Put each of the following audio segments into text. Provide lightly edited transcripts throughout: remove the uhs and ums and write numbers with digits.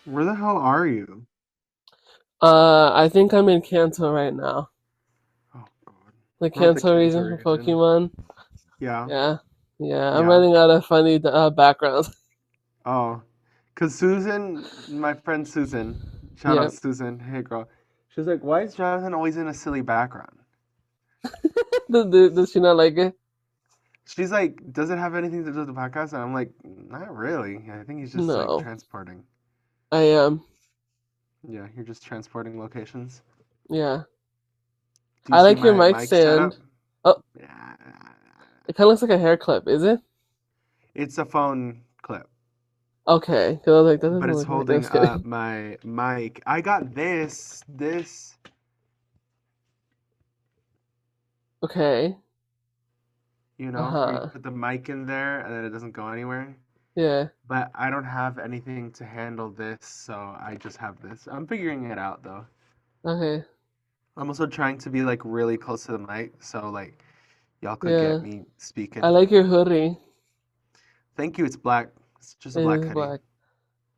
Where the hell are you? I think I'm in Kanto right now. Oh God. The We're at the Kanto Kanto region for region. Pokemon. Yeah. Yeah, yeah. I'm Yeah. running out of funny backgrounds. Oh. Cause Susan, my friend Susan, shout out Yep. Susan, hey girl. She was like, why is Jonathan always in a silly background? Does she not like it? She's like, does it have anything to do with the podcast? And I'm like, not really. I think he's just like No, transporting. I am. Yeah, you're just transporting locations. Yeah. Do you I see like your my mic mic stand. setup? Oh, Yeah. it kind of looks like a hair clip, is it? It's a phone clip, Okay. Because I was like, that but doesn't it's look right. I'm holding just up kidding. my mic. I got this, Okay. where you Uh-huh. put the mic in there and then it doesn't go anywhere. Yeah. But I don't have anything to handle this, so I just have this. I'm figuring it out though. Okay. I'm also trying to be like really close to the mic, so like y'all could get Yeah. me I speaking. like your hoodie. Thank you. It's black. It's just a It black is hoodie. black.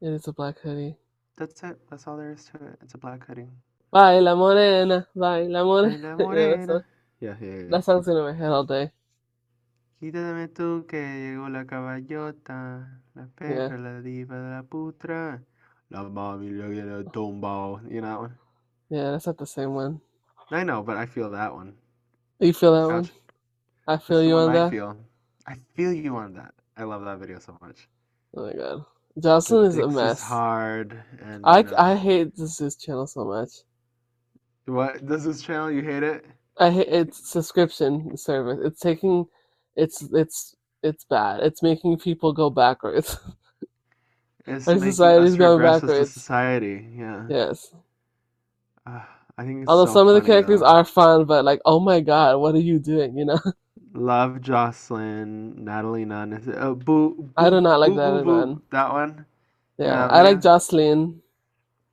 It is a black hoodie. That's it. That's all there is to it. It's a black hoodie. Baila morena, baila morena. Baila Yeah, that morena. song. Yeah, yeah, yeah. That song's in my head all day. Quítame tú que llegó la caballota, la Yeah. perra, la diva, la putra, la mami, la tumbao. You know that one? Yeah, that's not the same one. I know, but I feel that one. You feel that one? Ouch. I That's feel the you one on I that. feel. I feel you on that. I love that video so much. Oh my god. The Jocelyn is a Dix is mess. hard, and I hate this channel so much. what? Does this channel you hate it? I hate its subscription service. It's taking it's it's it's bad. It's making people go backwards. It's Our making society's us going regress as a backwards. society. Yeah. Yes. Uh, I think it's Although so some of the funny characters though. are fun, but like, oh my god, what are you doing? You know? Love Jocelyn, Natalie Nunn. Is it? Oh, boo, I boo, do not like boo, that boo, boo. man. That one. You know Yeah. that I like video? Jocelyn.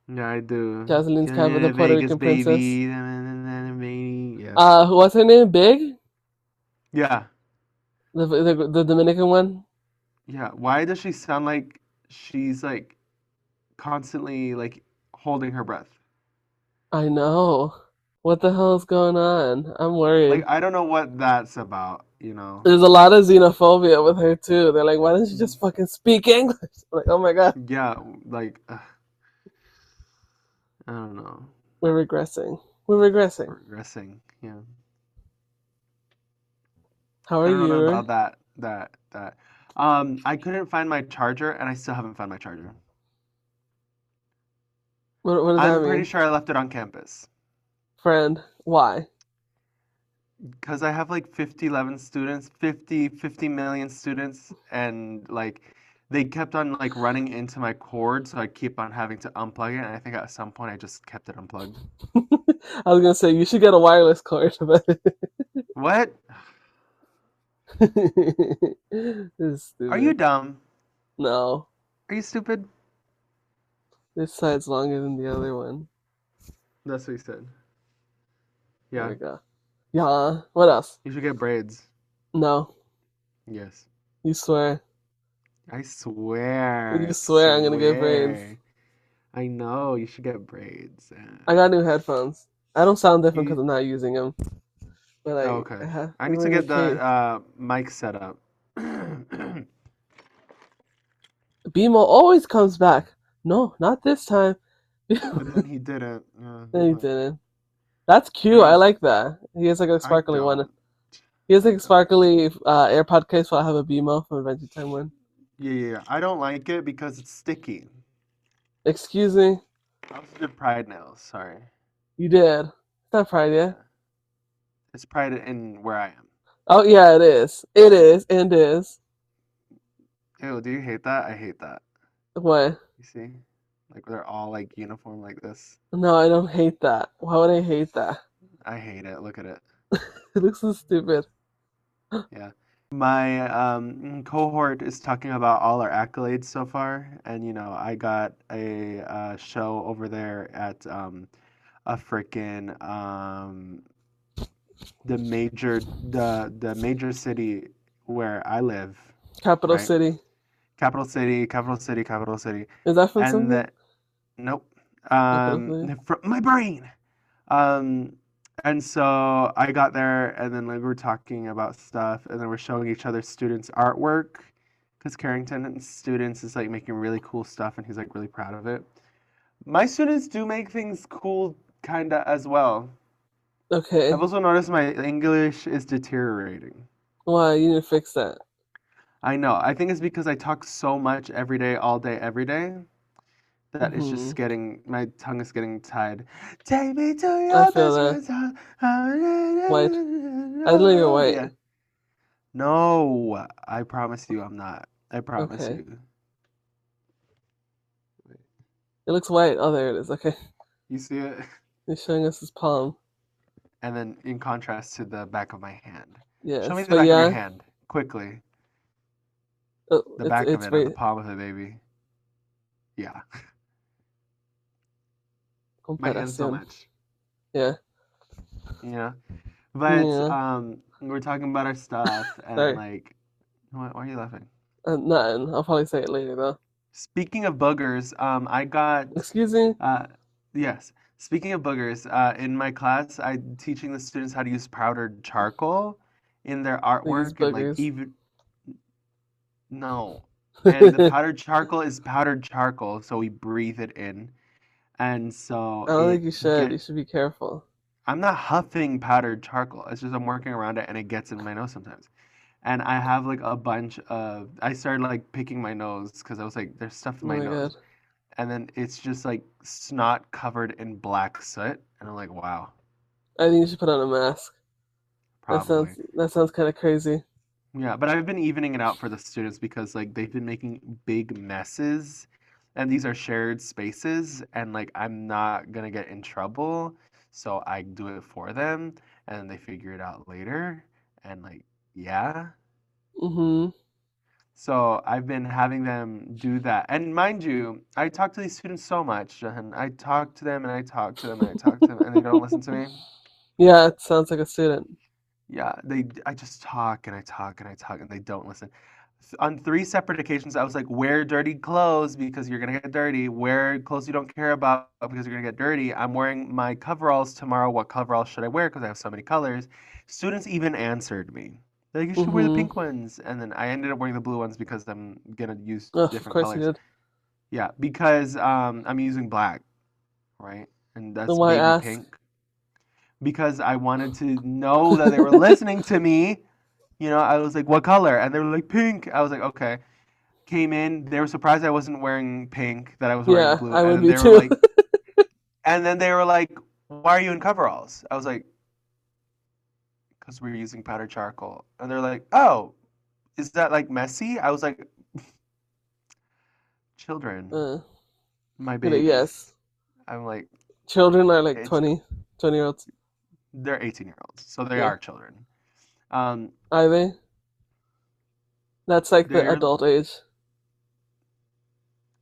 Yeah, I do. Jocelyn's kind of the Puerto Vegas, Rican princess. baby. Yes. What's her name? Big? Yeah. The Dominican one? Yeah. Why does she sound like she's like constantly like holding her breath? I know. What the hell is going on? I'm Like worried. I don't know what that's about. There's a lot of xenophobia with her too. They're like, why don't you just fucking speak English? I'm like, oh my god, Yeah, like I don't know. we're regressing. We're regressing. Regressing. Yeah. How are I don't know you? about that. I couldn't find my charger and I still haven't found my charger. What does that I'm pretty mean? sure I left it on campus Friend, why? because I have like 50 11 students, 50 million students, and like they kept on like running into my cord, so I keep on having to unplug it. And I think at some point I just kept it unplugged. I was gonna say you should get a wireless cord, but What? this is Are you stupid. dumb? No, Are you stupid? this side's longer than the other one. That's what he said. There Yeah. we go. Yeah. What else? You should get braids. No, Yes. you swear. I swear. You I swear I'm gonna get braids. swear. I know you should get braids. I got new headphones. I don't sound different because You I'm not using them. But oh, like, okay. I I'm need to in the get the case. mic set up. But BMO always comes back. No, not this time. then he didn't. Yeah, No, he but didn't. That's I cute. I don't. like that. He has like a I sparkly one. don't. He has I like a don't. sparkly AirPod case, while I have a BMO from Adventure Time one. Yeah, yeah, yeah. I don't like it because it's sticky. Excuse me. I also did pride nails. Sorry. You did. It's not Friday. Yeah. It's pride in where I am. Oh yeah, it is. It is. And it is. Ew, do you hate that? I hate that. What? You see? Like they're all like uniform like this. No, I don't hate that. Why would I hate that? I hate it. Look at it. It looks so stupid. Yeah. My cohort is talking about all our accolades so far, and I got a show over there at a freaking the major city where I live, Capital right? City. Capital city, capital city, capital city, Is that from and something? that nope. Capital City. From my brain. Um, and so I got there, and then like we were talking about stuff, and then we're showing each other students' artwork, because Carrington students is like making really cool stuff, and he's like really proud of it. My students do make things cool, kinda as well. I've Okay. also noticed my English is deteriorating. Why? You need to fix that. I know. I think it's because I talk so much every day, all day, every day, that it's Hmm. just getting, my tongue is getting tied. Take me to I your feel best that. friend's house. White. I didn't know you're white. Yeah. No, I promise you I'm not. I promise Okay. you. It looks white. Oh, there it is. Okay. You see it? He's showing us his palm. And then in contrast to the back of my hand. Show me Yes, the but back of your yeah, hand, quickly. oh, The it's back of it's it, not the very palm of it, baby. Yeah. My hand's so comparación. much. Yeah. You know? But Yeah. we're talking about our stuff and Sorry. like why are you laughing? Nothing. I'll probably say it later though. Speaking of boogers, I got Excuse me. yes. Speaking of boogers, in my class, I'm teaching the students how to use powdered charcoal in their These artwork and like boogers. even no. And the powdered charcoal is powdered charcoal, so we breathe it in. And so I don't it think you should. You get should be careful. I'm not huffing powdered charcoal. It's just I'm working around it and it gets in my nose sometimes. And I have like a bunch of I started like picking my nose because I was like there's stuff in Oh my my god. nose. And then it's just like snot covered in black soot and I'm like wow, I think you should put on a mask. probably. That sounds kind of crazy. Yeah, but I've been evening it out for the students because like they've been making big messes and these are shared spaces and like I'm not gonna get in trouble, so I do it for them and they figure it out later and like yeah. Mhm. So I've been having them do that. And mind you, I talk to these students so much, and I talk to them and I talk to them and I talk to them and they don't listen to me. Yeah, it sounds like a student. Yeah, I just talk and I talk and I talk and they don't listen. On three separate occasions, I was like, wear dirty clothes because you're gonna get dirty. Wear clothes you don't care about because you're gonna get dirty. I'm wearing my coveralls tomorrow. What coveralls should I wear? Because I have so many colors. Students even answered me. They're like, you should wear the Mhm. pink ones. And then I ended up wearing the blue ones because I'm gonna use Oh, of different course you colors. did. Yeah, because I'm using black, right? And Then that's why baby ask? pink. Because I wanted to know that they were listening to me. You know, I was like, what color? And they were like, pink. I was like, okay. Came in, they were surprised I wasn't wearing pink, that I was wearing Yeah, blue. I And would then be they were too. like, why are you in coveralls? I was like, because we're using powdered charcoal. And they're like, oh, is that like messy? I was like, children, uh, my you know, yes. babies. I'm like, Children are like it's 20 year olds. they're 18-year olds, so they Yeah. are children. Um, Are they? That's like the they're adult age.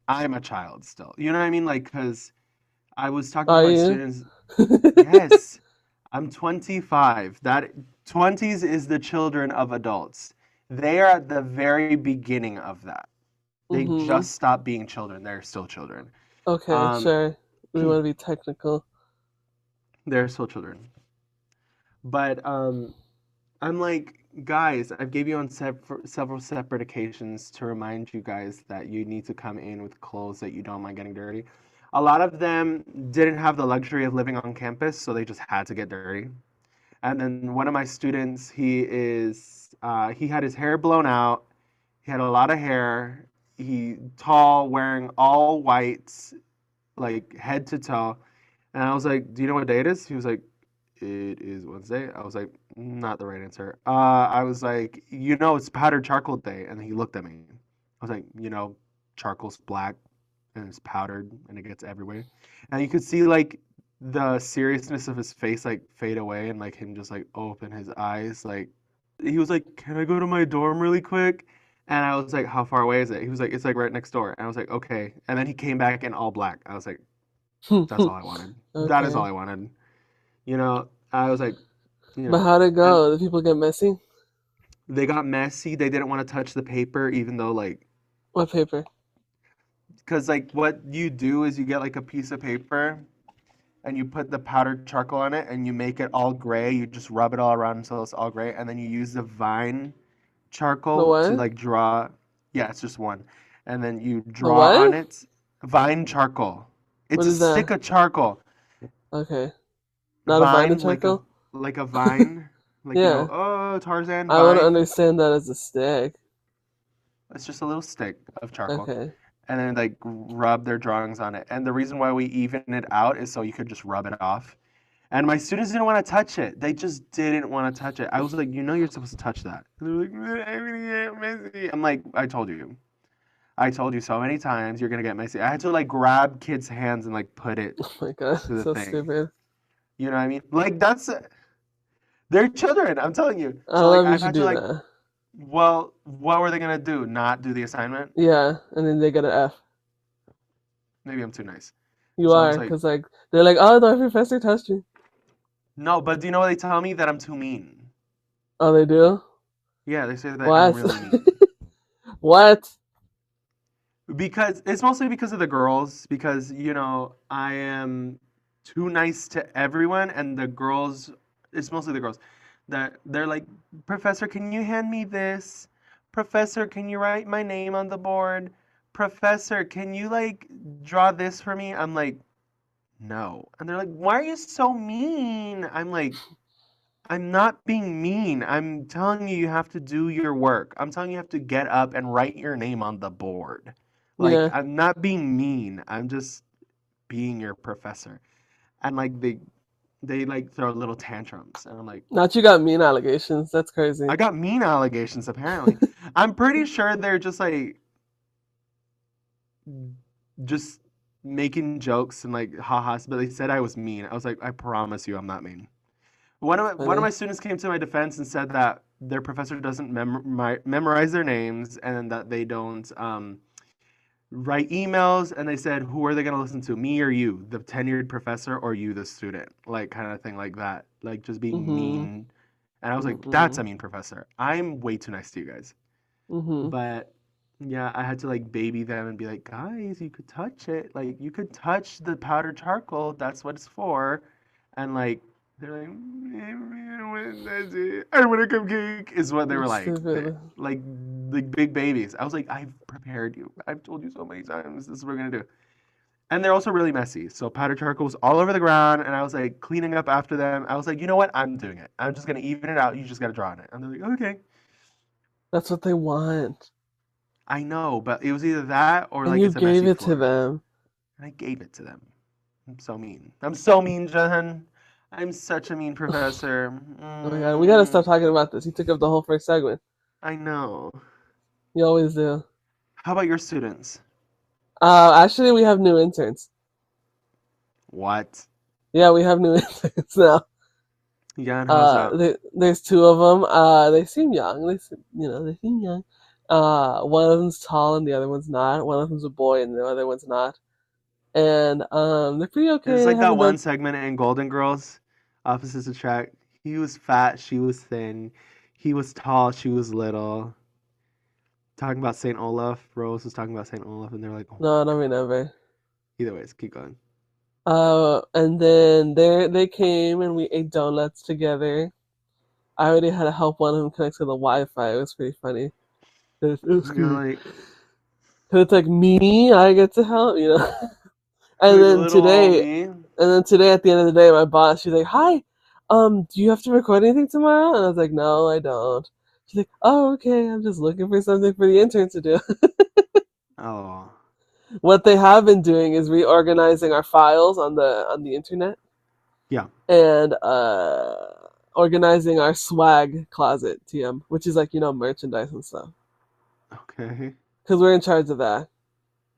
I'm a child still. You know what I mean? Like, because I was talking to Are my you? students. Yes, I'm 25. That 20s is the children of adults. They are at the very beginning of that. They Mhm. just stopped being children. They're still children. Okay, Um, sure. We want to be technical. they're still children. But I'm like, guys, I've gave you on several separate occasions to remind you guys that you need to come in with clothes that you don't mind getting dirty. A lot of them didn't have the luxury of living on campus, so they just had to get dirty. And then one of my students, he had his hair blown out. He had a lot of hair. He tall, wearing all whites, like head to toe. And I was like, "Do you know what day it is?" He was like, "It is Wednesday." I was like, "Not the right answer." I was like, "You know, it's powdered charcoal day." And he looked at me. I was like, "You know, charcoal's black and it's powdered and it gets everywhere." And you could see like the seriousness of his face like fade away and like him just like open his eyes. Like he was like, "Can I go to my dorm really quick?" And I was like, "How far away is it?" He was like, "It's like right next door." And I was like, "Okay." And then he came back in all black. I was like, That's all I wanted. That is all Okay. I wanted. I was like, But how'd it and go? Did people get messy? they got messy. They didn't want to touch the paper, even though like, What paper? because like what you do is you get like a piece of paper and you put the powdered charcoal on it and you make it all gray. You just rub it all around until it's all gray, and then you use the vine The charcoal to what? like draw. Yeah, it's just one, and then you The draw on what? it. Vine charcoal. It's What a is stick that? of charcoal. Okay. Not a vine Vine, charcoal? like a vine, like Yeah. oh Tarzan I would vine. understand that as a stick. It's just a little stick of charcoal, Okay. and then like rub their drawings on it. And the reason why we even it out is so you could just rub it off. And my students didn't want to touch it. They just didn't want to touch it. I was like, you're supposed to touch that. They're like, I'm gonna get messy. I'm like, I told you. I told you so many times you're gonna get messy. I had to like grab kids' hands and like put it Oh my god, to the so thing. stupid. You know what I mean? Like they're children. I'm telling you. I So like love you I've should had to do like, that. well, what were they gonna do? Not do the assignment? Yeah, and then they get an F. Maybe I'm too nice. You So I are, was like, because like they're like, oh, the professor touched you. no, but do you know what they tell me? That I'm too mean. Oh, they do? Yeah, they say that I'm What? really mean. What? Because it's mostly because of the girls, because I am too nice to everyone, and the girls, it's mostly the girls that they're like, Professor, can you hand me this? Professor, can you write my name on the board? Professor, can you like draw this for me? I'm like, no. And they're like, why are you so mean? I'm like, I'm not being mean. I'm telling you, you have to do your work. I'm telling you have to get up and write your name on the board. Like, Yeah. I'm not being mean. I'm just being your professor. And like they like throw little tantrums, and I'm like, Not you got mean allegations. That's crazy. I got mean allegations apparently. I'm pretty sure they're just like just making jokes and like ha-has, but they said I was mean. I was like, I promise you I'm not mean. One of Funny. my students came to my defense and said that their professor doesn't memorize their names, and that they don't write emails. And they said, who are they going to listen to, me or you, the tenured professor, or you, the student, like kind of thing like that, like just being Mm-hmm. mean. And I was like, that's Mm-mm. a mean professor. I'm way too nice to you guys. Mm-hmm. But yeah, I had to like baby them and be like, guys, you could touch it. Like you could touch the powdered charcoal. That's what it's for. And like they're like, I want a cupcake is what they were like. Stupid. Like big babies. I was like, I've prepared you. I've told you so many times this is what we're gonna do. And they're also really messy. So powdered charcoal was all over the ground, and I was like cleaning up after them. I was like, you know what? I'm doing it. I'm just gonna even it out. You just gotta draw on it. And they're like, okay. That's what they want. I know, but it was either that or And like you it's a gave messy it to floor. them. And I gave it to them. I'm so mean. I'm so mean, Jahan. I'm such a mean professor. Oh my god, we gotta stop talking about this. You took up the whole first segment. I know. You always do. How about your students? Actually, we have new interns. What? Yeah, we have new interns now. Yeah, and how's that? There's two of them. They seem young. They seem young. One of them's tall and the other one's not. One of them's a boy and the other one's not. And they're pretty okay. It's They like that haven't done. one segment in Golden Girls, Opposites Attract. He was fat, she was thin. He was tall, she was little. Talking about St. Olaf. Rose was talking about St. Olaf, and they're like, oh No, my I don't god. remember. Either ways, keep going. And then they came and we ate donuts together. I already had to help one of them connect to the Wi-Fi. It was pretty funny. It was You're good. like, 'Cause it's like me, I get to help. And like then little old today, me. at the end of the day, my boss, she's like, "Hi, do you have to record anything tomorrow?" And I was like, "No, I don't." She's like, "Oh, okay. I'm just looking for something for the interns to do." Oh, What they have been doing is reorganizing our files on the internet yeah. and organizing our swag closet, TM, which is like merchandise and stuff, Okay. because we're in charge of that.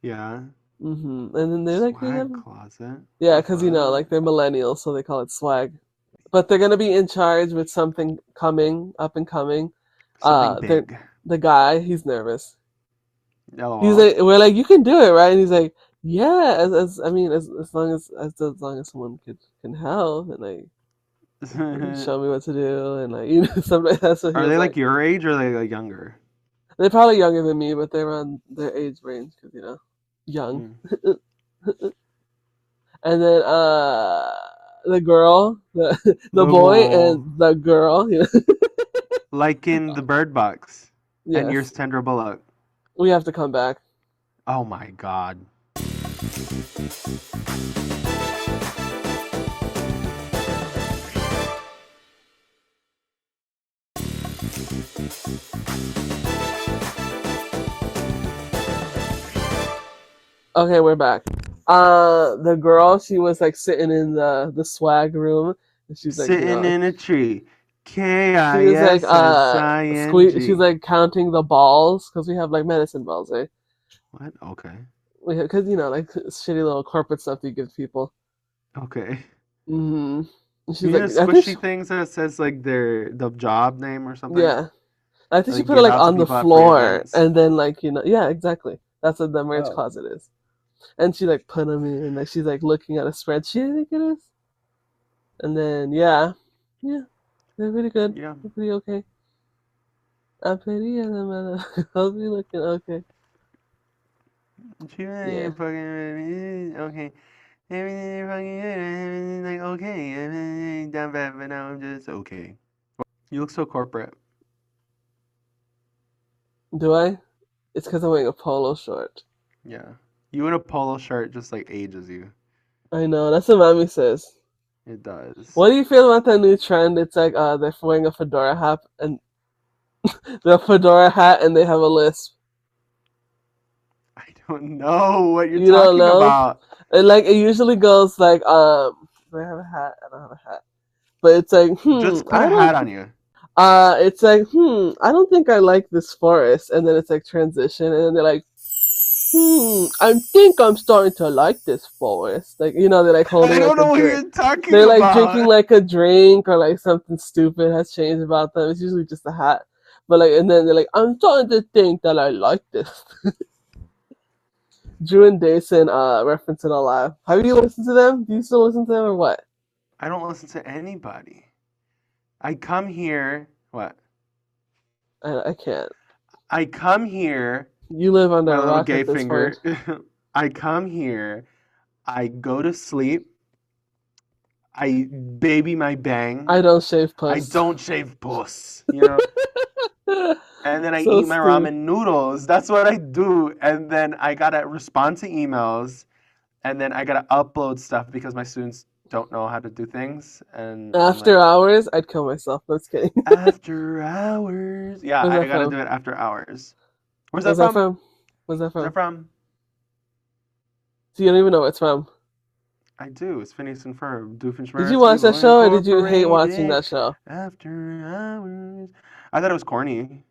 Yeah. And then they're like, they have, Swag closet. yeah, The because fuck? like they're millennials, so they call it swag. But they're gonna be in charge with something coming up and coming. Something They're big. the guy, he's nervous. He's LOL. like, we're like, you can do it, right? And he's like, Yeah, as I mean, as long as someone can help and like show me what to do and like somebody that's what he Are was they like. like your age or are they like younger? They're probably younger than me, but they're around their age range because young. Mm. And then the girl, the The boy goal. and the girl. Like in the Bird Box and your Yes, Sandra Bullock. we have to come back. Oh my God. Okay, we're back. The girl, she was like sitting in the swag room, and she's like, Sitting in a tree. she was like she was Kissing. like counting the balls because we have like medicine balls, right? What? Okay. Because like shitty little corporate stuff you give people. Okay. hmm She's You know like, I think, squishy things that says like the job name or something? yeah, I think That she they put it give like out to on the people at free floor, events? and then like yeah, exactly. That's what the merch Oh. closet is. And she like put them in, and like she's like looking at a spreadsheet, I think it is. And then yeah, they're pretty good. Yeah. They're pretty okay. I'm pretty, and I'll be looking okay. She Yeah. really fucking okay. Everything is fucking good. Everything's like okay. Everything down bad, but now I'm just okay. You look so corporate. Do I? It's because I'm wearing a polo short. Yeah. You in a polo shirt just like ages you. I know. That's what mommy says. It does. What do you feel about that new trend? It's like they're wearing a fedora hat and they have a lisp. I don't know what you're You don't talking know? about. It usually goes like do I have a hat? I don't have a hat. But it's like, Just put a I hat don't on you. it's like, I don't think I like this forest, and then it's like transition and then they're like, I think I'm starting to like this forest. Like, they're like I holding don't like a know what drink. you're talking They're like drinking about. like a drink or like something stupid has changed about them. It's usually just a hat. But like and then they're like, I'm starting to think that I like this. Drew and Dason reference it a lot. Have you listened to them? Do you still listen to them or what? I don't listen to anybody. I come here. What? I can't. I come here. You live under My a little rock gay at this finger. point. I come here. I go to sleep. I baby my I bang. don't shave I puss. don't shave puss. You know. And then I So eat my stupid. ramen noodles. That's what I do. And then I gotta respond to emails. And then I gotta upload stuff because my students don't know how to do things. And I'm After like, hours, I'd kill myself. No, just kidding. after hours. Yeah, Where's I that gotta from? do it after hours. Where's that Where's that from? from? Where's that Where's that from? from? So you don't even know where it's from. I do. It's Phineas and Ferb. Did you Doofenshmirtz watch that Evil show or did you hate watching Incorporated. that show? After hours. I thought it was corny.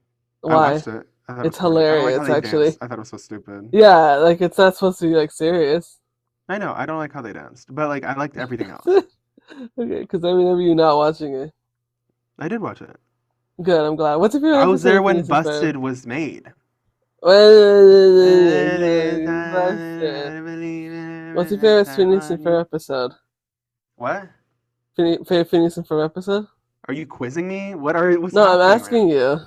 I Why? watched it. I thought it was It's corny. I don't like how hilarious, they actually. danced. I thought it was so stupid. Yeah, like it's not supposed to be like serious. I know. I don't like how they danced, but like I liked everything else. Okay, because I remember you not watching it. I did watch it. Good, I'm glad. What's your favorite I was episode there of when Phineas and Ferb? Busted was made. What's It is time to believe your in favorite time Phineas and on Ferb you. episode? What? Favorite Phineas and Ferb episode? Are you quizzing me? What's No, I'm happening right asking now? you.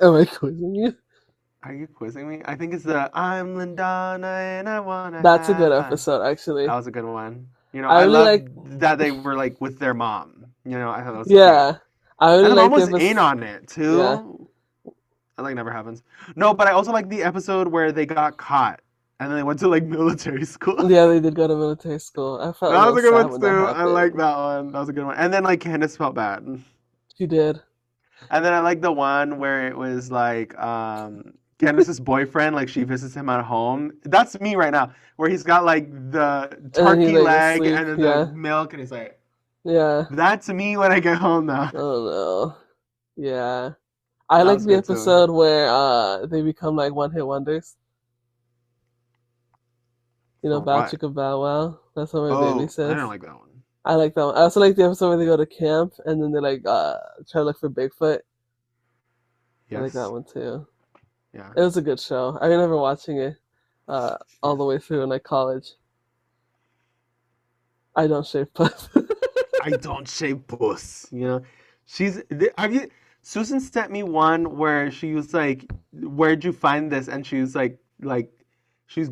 Am I quizzing you? Are you quizzing me? I think it's the I'm Lindana and I wanna That's a good have fun. episode, actually. That was a good one. You know, I I really love like, that they were like with their mom. You know, I thought that was cute. yeah, I And really the mom like the was in episode. on it Yeah, too. That like never happens. No, but I also like the episode where they got caught and then they went to like military school. yeah, they did go to military school. I felt a That was little a good sad one when that too. I like happened. that one. That was a good one. And then like Candace felt bad. She did. And then I like the one where it was like Candace's boyfriend, like she visits him at home. That's me right now, where he's got like the And then he turkey like leg asleep. and then the Yeah, milk, and he's like, yeah. that's me when I get home now. Oh no. Yeah. I That like was the good too. episode where they become like one hit wonders. For Bow what? chicka bow wow. That's what my baby Oh, I says. don't like that one. I like that one. I also like the episode where they go to camp and then they like try to look for Bigfoot. I like that Yes. one too. Yeah. It was a good show. I remember watching it. all Yeah. the way through in like college. I don't shave puss. I don't shave puss. You know, have you? Susan sent me one where she was like, "Where'd you find this?" And she was like, she's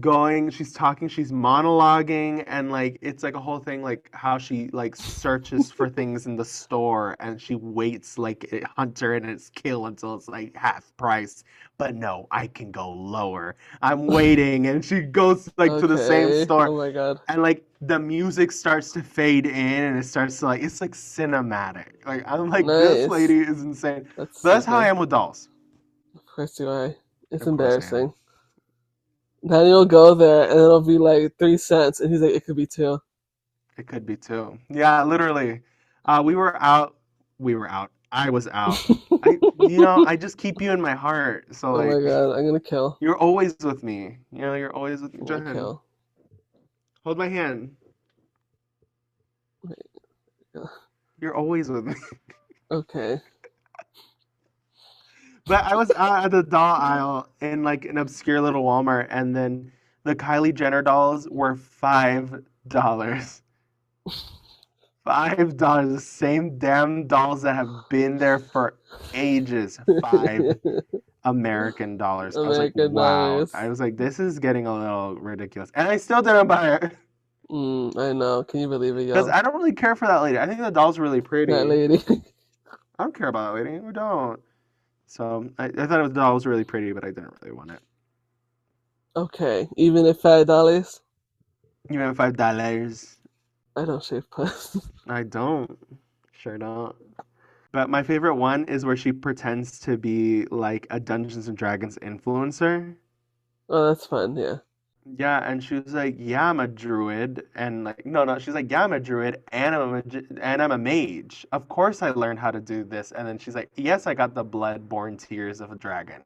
talking, she's monologuing, and like it's like a whole thing, like how she like searches for things in the store, and she waits like a hunter and it's kill until it's like half price. But no, I can go lower. I'm waiting, and she goes like to the same Okay. store Oh my god. and like the music starts to fade in and it starts to like it's like cinematic. Like I'm like this Nice. lady is insane. That's But that's how I stupid. am with dolls. Of course you are. It's Of course I am. embarrassing. Then you'll go there and it'll be like 3 cents, and he's like, it could be two. It could be too. Yeah, literally. We were out. We were out. I was out. I just keep you in my heart. So Oh my like, god, I'm gonna kill. you're always with me. You're always with me. I'm Go gonna ahead. kill. Hold my hand. Wait, yeah. You're always with me. Okay. But I was out at the doll aisle in like an obscure little Walmart, and then the Kylie Jenner dolls were $5. $5. The same damn dolls that have been there for ages. $5 American. I was like, American wow. dollars. I was like, this is getting a little ridiculous. And I still didn't buy it. I know. Can you believe it, Because yo? I don't really care for that lady. I think the doll's really That pretty. lady. I don't care about that lady. Who don't? So I thought the doll was really pretty, but I didn't really want it. Okay. Even at $5, You have $5. I don't shave puss. I don't. Sure don't. But my favorite one is where she pretends to be like a Dungeons and Dragons influencer. Oh, that's fun. Yeah. Yeah, and she was like, "Yeah, I'm a druid," and like, no, no, she's like, "Yeah, I'm a druid, and I'm a mage. Of course, I learned how to do this." And then she's like, "Yes, I got the blood-born tears of a dragon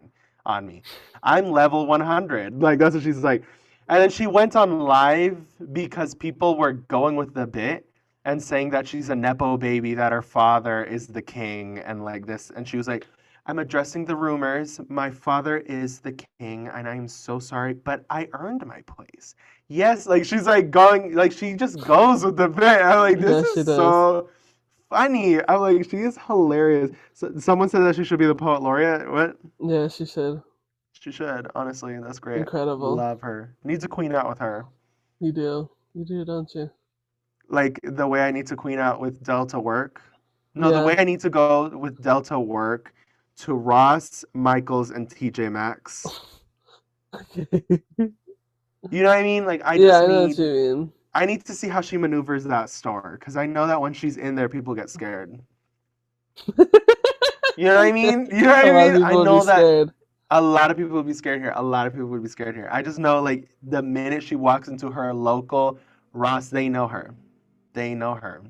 on me. I'm level 100." Like that's what she's like. And then she went on live because people were going with the bit and saying that she's a nepo baby, that her father is the king, and like this. And she was like, I'm addressing the rumors. My father is the king, and I'm so sorry, but I earned my place. Yes, like she's like going, like she just goes with the bit. I'm like, this Yeah, she is does. so funny. I'm like, she is hilarious. So, someone said that she should be the poet laureate. What? Yeah, she should. She should, honestly. That's great. Incredible. Love her. Needs a queen out with her. You do. You do, don't you? Like the way I need to queen out with Delta work. No, the way Yeah. I need to go with Delta work to Ross, Michaels, and TJ Maxx. Okay. You know what I mean? Like Yeah, I know what you mean. I need to see how she maneuvers that store because I know that when she's in there, people get scared. You know what I mean? You know what A I lot of mean? I people would be know that scared. a lot of people would be scared here. A lot of people would be scared here. I just know like the minute she walks into her local Ross, they know her. They know her.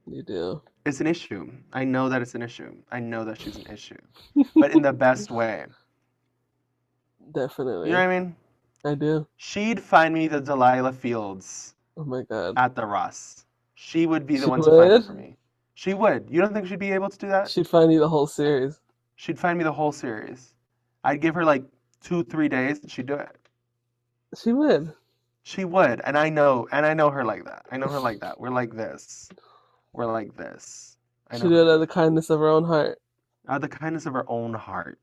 You do. It's an issue. I know that it's an issue. I know that she's an issue, but in the best way. You know Definitely. what I mean? I do. She'd find me the Delilah Fields Oh my god. at the Ross. She would be the She one to find it would? for me. She would. You don't think she'd be able to do that? She'd find you the whole series. She'd find me the whole series. I'd give her like 2, 3 days and she'd do it. She would. She would, and I know her like that. I know her like that. We're like this. We're like this. I She'd know do her it out of like the that. kindness of her own heart. Out of the kindness of her own heart.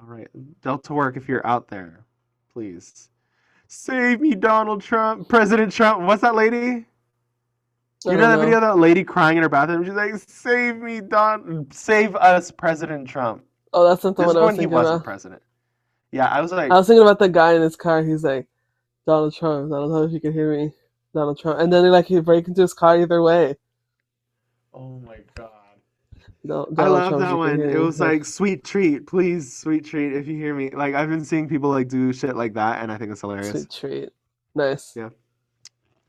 All right, Delta work if you're out there, please. Save me, Donald Trump, President Trump. What's that lady? I You know don't that video know. of that lady crying in her bathroom? She's like, "Save me, save us, President Trump." Oh, that's not the This one is I was when he thinking wasn't about. president. Yeah, I was I like, was thinking about the guy in his car. He's like, Donald Trump. Donald Trump, if you can hear me. Donald Trump. And then he break into his car either way. "Oh my God." No, I Donald love Trump, if that you can one. hear It me. was Like, like, "Sweet treat, please, sweet treat, if you hear me." Like I've been seeing people like do shit like that, and I think it's hilarious. sweet treat. Nice. Yeah.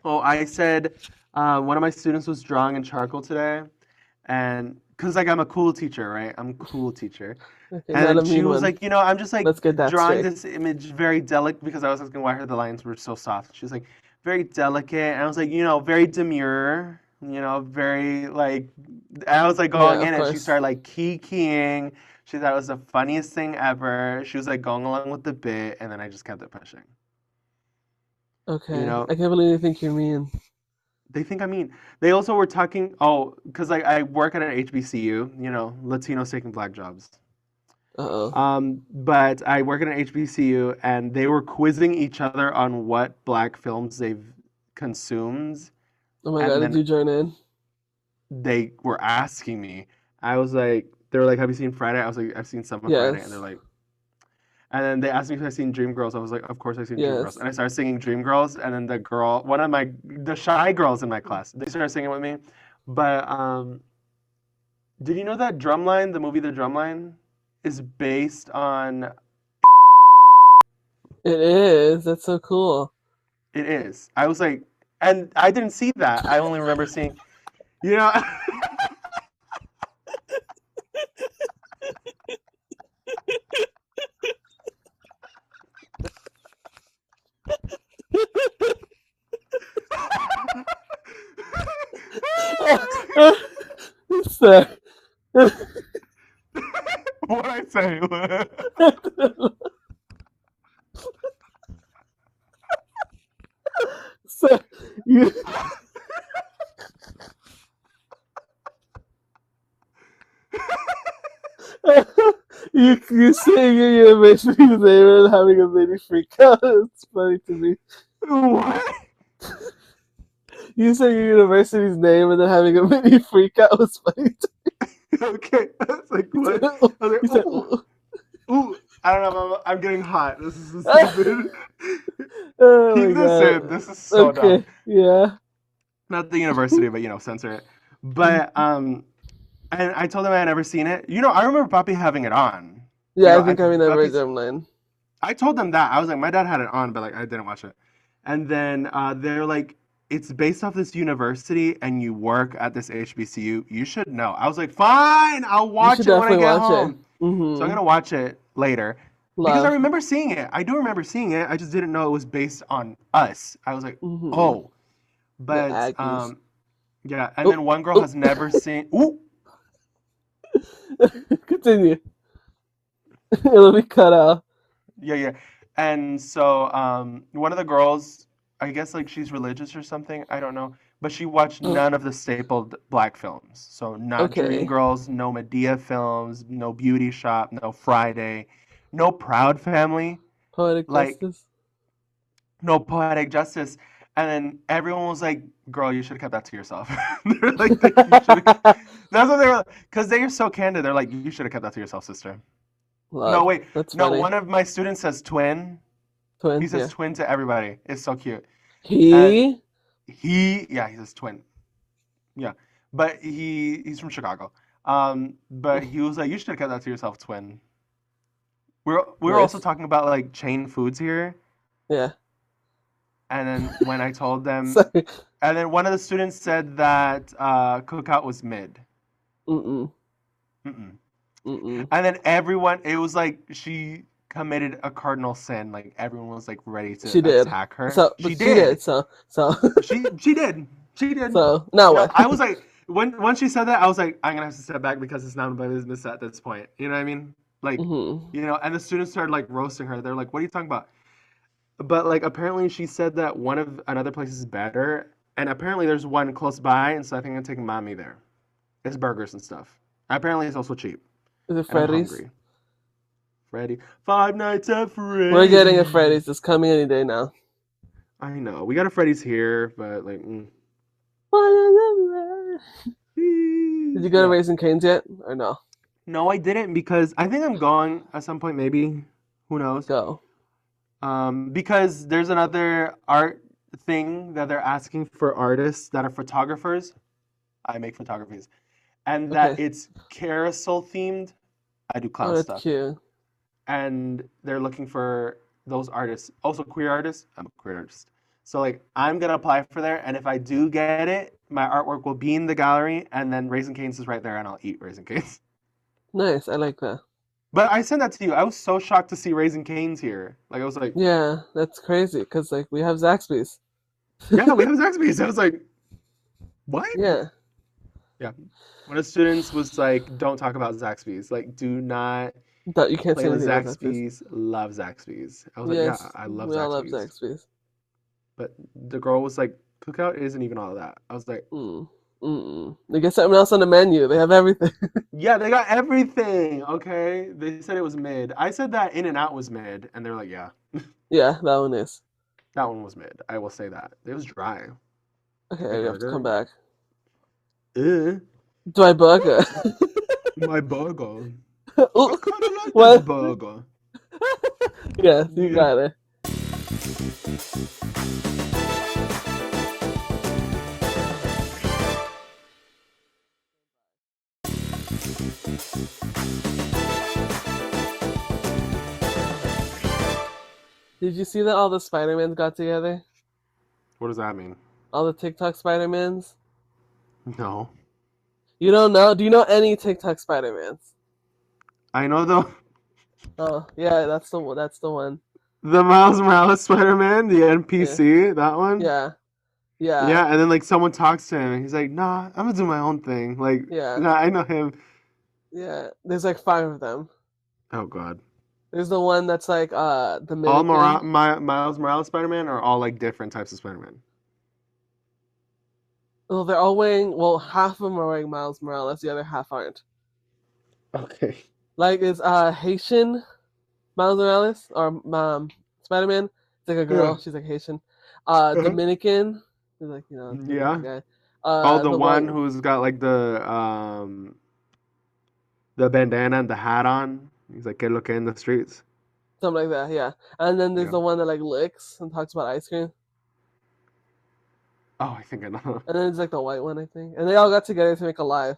Oh, I said one of my students was drawing in charcoal today, and because like I'm a cool teacher, right? I'm a cool teacher. Okay, And not a then she mean was one. like, I'm just like Let's get that drawing straight. this image very delicate because I was asking why her the lines were so soft. She was like, very delicate. And I was like, very demure, very like, and I was like Yeah, going of in and she course. started like keying. She thought it was the funniest thing ever. She was like going along with the bit and then I just kept it pushing. You Okay. know, I can't believe you think you're mean. they think I mean. They also were talking. Oh, because I work at an HBCU. You know, Latinos taking black jobs. Uh-oh. But I work at an HBCU, and they were quizzing each other on what black films they've consumed, Oh my God, and did then you join in? they were asking me. I was like, they were like, "Have you seen Friday?" I was like, "I've seen some of Friday," and they're Yes. like, and then they asked me if I've seen Dreamgirls. I was like, "Of course I've seen Dreamgirls," Yes. and I started singing Dreamgirls, and then the shy girls in my class, they started singing with me. But did you know that Drumline, the movie The Drumline, is based on It is. That's so cool. It is. I was like, and I didn't see that. I only remember seeing, you know, So, what I say. so you you saying your university's name and having a mini freak out. It's funny to me. What? You saying your university's name and then having a mini freak out was funny to Okay. I was like, me. what? I was You like, said, ooh, oh, ooh. I don't know. I'm getting hot. This is so stupid. oh Keep my this in. god. This is so dumb. Okay, yeah. Not the university, but censor it. But and I told them I had never seen it. You know, I remember Papi having it on. You Yeah, know, I think I remember Papi's Germline. I told them that. I was like, my dad had it on, but like I didn't watch it. And then they're like, it's based off this university and you work at this HBCU. You should know. I was like, fine, I'll You should watch it when I definitely get watch it. home. So I'm Mm-hmm. gonna watch it later because I Love. remember seeing it. I do remember seeing it. I just didn't know it was based on us. I was like, Mm-hmm. oh, The but Aggies. yeah. And Oh, then one girl oh. has never seen. Ooh, Continue. It'll be cut out. yeah, yeah. And so one of the girls, I guess like she's religious or something, I don't know, but she watched Oh, none of the stapled black films. So not okay. Dreamgirls, no Medea films, no Beauty Shop, no Friday, no Proud Family, Poetic like justice. no Poetic Justice. And then everyone was like, "Girl, you should have kept that to yourself." They're like, "You should have." That's what they were, because they are so candid. They're like, "You should have kept that to yourself, sister." No, Love. wait. That's No, funny. one of my students says twin. He Twins, says yeah. twin to everybody. It's so cute. And He? yeah, he says twin. Yeah. But he's from Chicago. But he was like, you should have kept that to yourself, twin. We were also Nice. talking about like chain foods here. Yeah. And then when I told them, Sorry. and then one of the students said that Cookout was mid. Mm-mm. Mm-mm. Mm-mm. And then everyone, it was like she committed a cardinal sin. Like everyone was like ready to She did. attack her. So, but She she did. did. So, She did. She did. so now No, what? I was like, when once she said that, I was like, I'm gonna have to step back because it's not my business at this point. You know what I mean? Like, Mm-hmm. and the students started like roasting her. They're like, "What are you talking about?" But like, apparently, she said that one of another place is better, and apparently there's one close by, and so I think I'm taking mommy there. It's burgers and stuff. Apparently, it's also cheap, Is it and I'm Freddy's? hungry. Freddy, Five Nights at We're getting a Freddy's. Freddy's. It's coming any day now. I know we got a Freddy's here, but like, Did you go to yeah. Raising Cane's yet? Or no? No, I didn't because I think I'm going at some point, maybe. Who knows? Go. Because there's another art thing that they're asking for artists that are photographers. I make photographies. And that Okay. it's carousel themed. I do Oh, clown that's stuff. cute. And they're looking for those artists. Also queer artists. I'm a queer artist. So like I'm gonna apply for there, and if I do get it, my artwork will be in the gallery, and then Raisin Cane's is right there, and I'll eat Raisin Cane's. Nice. I like that. But I sent that to you. I was so shocked to see Raisin Cane's here. Like I was like, Yeah, that's crazy. Cause like we have Zaxby's. yeah, we have Zaxby's. I was like, what? Yeah. Yeah. One of the students was like, don't talk about Zaxby's. Like, do not But you can't play say with anything about Zaxby's. Zaxby's. Love Zaxby's. I was like, yeah, Yes, I love we all love Zaxby's. Zaxby's. But the girl was like, cookout isn't even all that. I was like, Mm. Mm-mm. They get something else on the menu. They have everything. yeah, they got everything. Okay. They said it was mid. I said that In and Out was mid, and they're like, yeah, Yeah, that one is. that one was mid. I will say that. It was dry. Okay, My you have to come burger. back. Uh, Dry burger. my burger. I Ooh, kind of like this what? burger. Yes, you Yeah. got it. Did you see that all the Spider-Mans got together? What does that mean? All the TikTok Spider-Mans? No. You don't know? Do you know any TikTok Spider-Mans? I know Oh, yeah, that's the one. the Miles Morales Spider-Man, the Yeah. NPC, that one. Yeah. Yeah. Yeah, and then like someone talks to him and he's like, "Nah, I'm gonna do my own thing." Like, Yeah. nah, I know him. Yeah. There's like five of them. Oh God. There's the one that's like the All Dominican. Miles Morales Spider-Man are all like different types of Spider-Man. Well, they're all wearing well, half of them are wearing Miles Morales, the other half aren't. Okay. Like it's Haitian Miles Morales or Spider-Man. It's like a Yeah. girl, she's like Haitian. Uh-huh. Dominican, is like, Dominican Yeah. guy. Oh, the The white one who's got like the bandana and the hat on. He's like, "Que lo que in the streets." something like that, yeah. And then there's Yeah. the one that like licks and talks about ice cream. Oh, I think I know. And then there's like the white one, I think. And they all got together to make a live.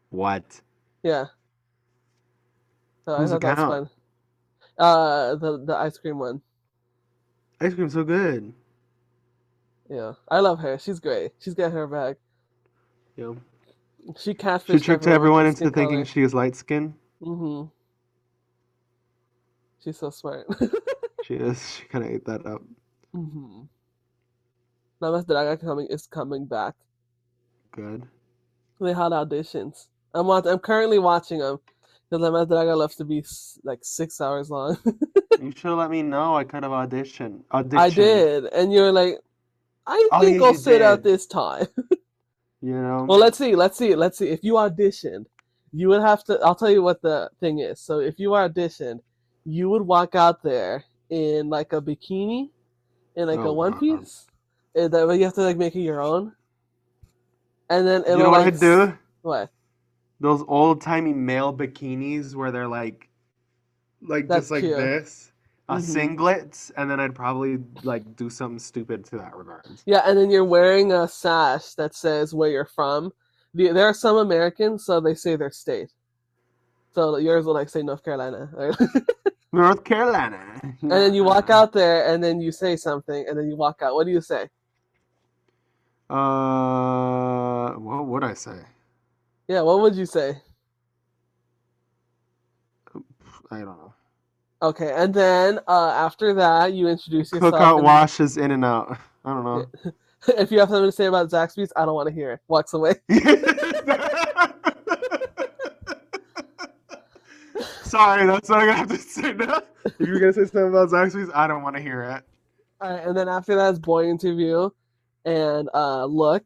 What? Yeah. So I Whose thought that was account? fun. The ice cream one. Ice cream's so good. Yeah. I love her. She's great. She's got her back. Yeah. She She catfished tricked everyone with everyone the into skin thinking color. she is light skinned. Mm-hmm. She's so smart. She is. She kind of ate that up. Mm-hmm. Now that Draga coming back. Good. They had auditions. I'm currently watching them because my Draga loves to be like 6 hours long. You should let me know. I could have auditioned. I Auditioned. did, and you're like, I Oh yeah, think I'll you sit out did. this time. You know. Well, let's see. If you auditioned, you would have to. I'll tell you what the thing is. So if you auditioned, you would walk out there in like a bikini, in like a Oh one God. piece, and that way you have to like make it your own, and then You know it'll what like I'd do? what? Those old timey male bikinis where they're like That's just like cute. this, Hmm. singlets, and then I'd probably like do something stupid to that regards. Yeah, and then you're wearing a sash that says where you're from. There are some Americans, so they say their state. So yours will like say North Carolina, right? North Carolina. And then you walk Yeah. out there, and then you say something, and then you walk out. What do you say? What would I say? Yeah, what would you say? I don't know. Okay, and then after that, you introduce yourself, Cookout and then wash is in and out. I don't know. if you have something to say about Zaxby's, I don't want to hear it. Walks away. Sorry, that's what I'm gonna have to say now. If you're gonna say something about Zaxby's, I don't want to hear it. All right, and then after that is boy interview, and look,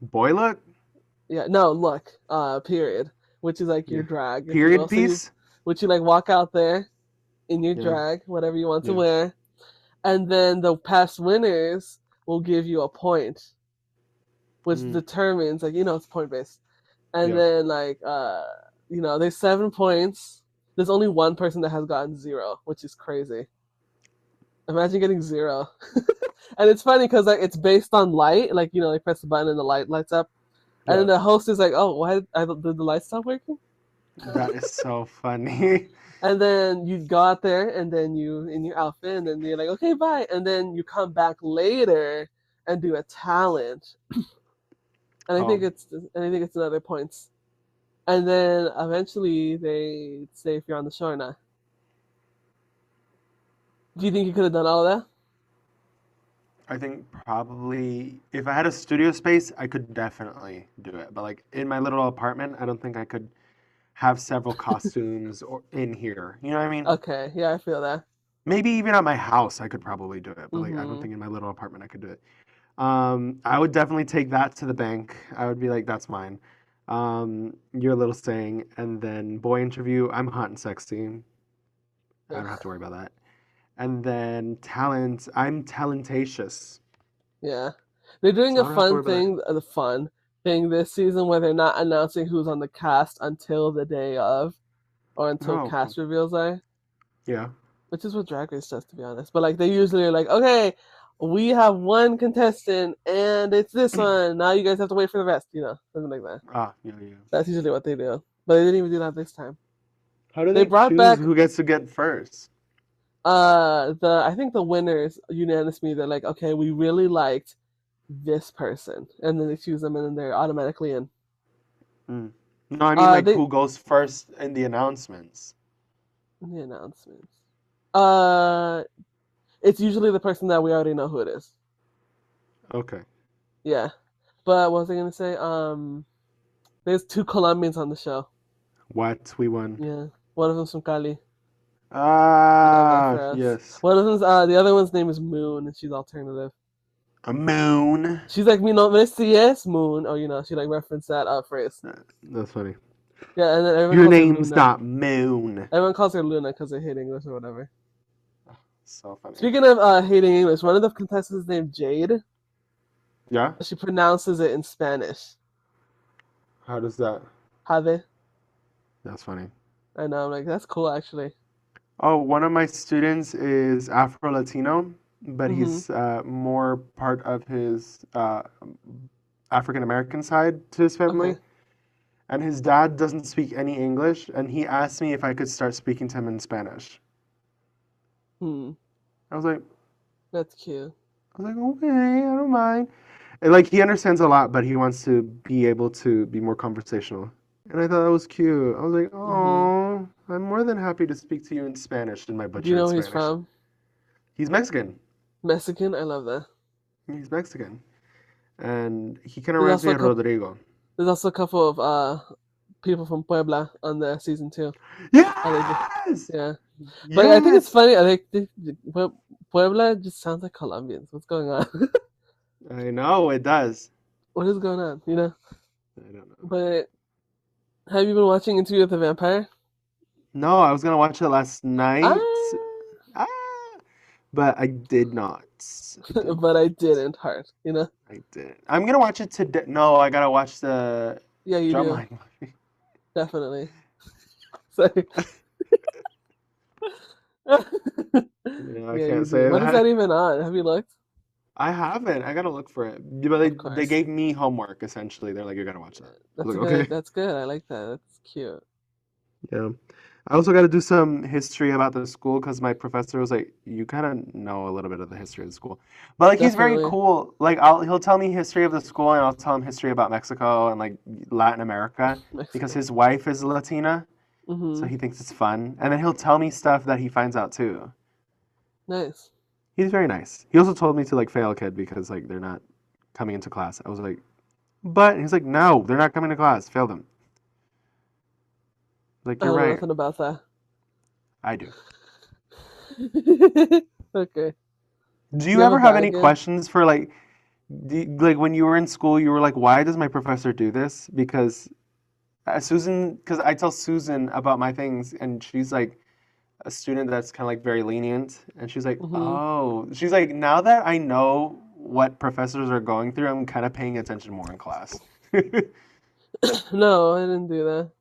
Boy look? yeah, no, look, period, which is like your Yeah. drag, if you will. Period So you, piece? which you like walk out there in your Yeah. drag, whatever you want to Yeah. wear, and then the past winners will give you a point, which Mm, determines like it's point based. And yeah. then like there's 7 points. There's only one person that has gotten zero, which is crazy. Imagine getting zero. And it's funny because like it's based on light, like they press the button and the light lights up, and then Yeah. the host is like, "Oh, why did the light stop working?" That is so funny. And then you go out there, and then you in your outfit, and then you're like, "Okay, bye," and then you come back later and do a talent, and Oh, I think it's another points. And then eventually they say if you're on the show or not. Do you think you could have done all of that? I think probably if I had a studio space, I could definitely do it. But like in my little apartment, I don't think I could. Have several costumes or in here. You know what I mean? Okay, yeah, I feel that. Maybe even at my house, I could probably do it, but like I don't Mm-hmm. think in my little apartment I could do it. I would definitely take that to the bank. I would be like, that's mine. Your little saying, and then boy interview, I'm hot and sexy. I don't have to worry about that. And then talent, I'm talentatious. Yeah. They're doing So a I don't have to fun worry about that. thing, the fun thing this season where they're not announcing who's on the cast until the day of or until Oh, okay. cast reveals are, Yeah. which is what Drag Race does, to be honest. But like they usually are like, okay, we have one contestant and it's this one. Now you guys have to wait for the rest, something like that. Ah, yeah, yeah. That's usually what they do. But they didn't even do that this time. How do They they brought choose back who gets to get first? the I think the winners unanimously they're like, okay, we really liked this person, and then they choose them, and then they're automatically in. Mm. No, I mean like They who goes first in the announcements. the announcements. Uh, it's usually the person that we already know who it is. Okay. Yeah, but what was I gonna say? There's two Colombians on the show. What we won. Yeah, one of them's from Cali. Yeah, right Ah, for us. yes. One of them's the other one's name is Moon, and she's alternative. A moon. She's like, me no me si es Moon, or she like referenced that phrase. That's funny. Yeah, and then everyone Your calls her name's Luna. not Moon. Everyone calls her Luna because they hate English or whatever. So funny. Speaking of hating English, one of the contestants is named Jade. Yeah? She pronounces it in Spanish. How does that? Jade. That's funny. I know, I'm like, that's cool actually. Oh, one of my students is Afro-Latino, but Mm-hmm. he's more part of his African American side to his family. Okay. And his dad doesn't speak any English, and he asked me if I could start speaking to him in Spanish. Hmm. I was like, That's cute. okay, I don't mind. And, like he understands a lot, but he wants to be able to be more conversational. And I thought that was cute. I was like, Mm-hmm. oh, I'm more than happy to speak to you in Spanish in my Do you butchered know where he's Spanish. from? He's Mexican. Mexican? I love that. He's Mexican. And he kind of There's reminds also me a of couple Rodrigo. there's also a couple of people from Puebla on the season 2. And they just Yes! yeah. But I think it's Yes! funny. I think Puebla just sounds like Colombians. What's going on? I know it does. What is going on? I don't know. But have you been watching Interview with the Vampire? No, I was gonna watch it last Ah, night. Ah, but I did not. I did but I not. didn't hard. I did. I'm gonna watch it today. No, I gotta watch the Yeah, you do. drumline movie. Definitely. Sorry. I Yeah, you can't do. say What is that that. even on? Have you looked? I haven't. I gotta look for it. Yeah, but Of they course. gave me homework essentially. They're like, you gotta watch that. I That's was a like, good okay. that's good. I like that. That's cute. Yeah. I also got to do some history about the school because my professor was like, "You kind of know a little bit of the history of the school," but like he's very Definitely. cool. Like he'll tell me history of the school and I'll tell him history about Mexico and like Latin America because Mexico. his wife is Latina, so Mm-hmm. he thinks it's fun. And then he'll tell me stuff that he finds out too. Nice. He's very nice. He also told me to like fail a kid because like they're not coming into class. I was like, but he's like, no, they're not coming to class. Fail them. Like I you're don't know right. nothing about that. I do. Okay. Do Do you you have a ever have bad any again? questions for like like when you were in school, you were like, why does my professor do this? Because Susan, because I tell Susan about my things, and she's like a student that's kind of like very lenient, and she's like, Mm-hmm. oh, she's like, now that I know what professors are going through, I'm kind of paying attention more in class. No, I didn't do that.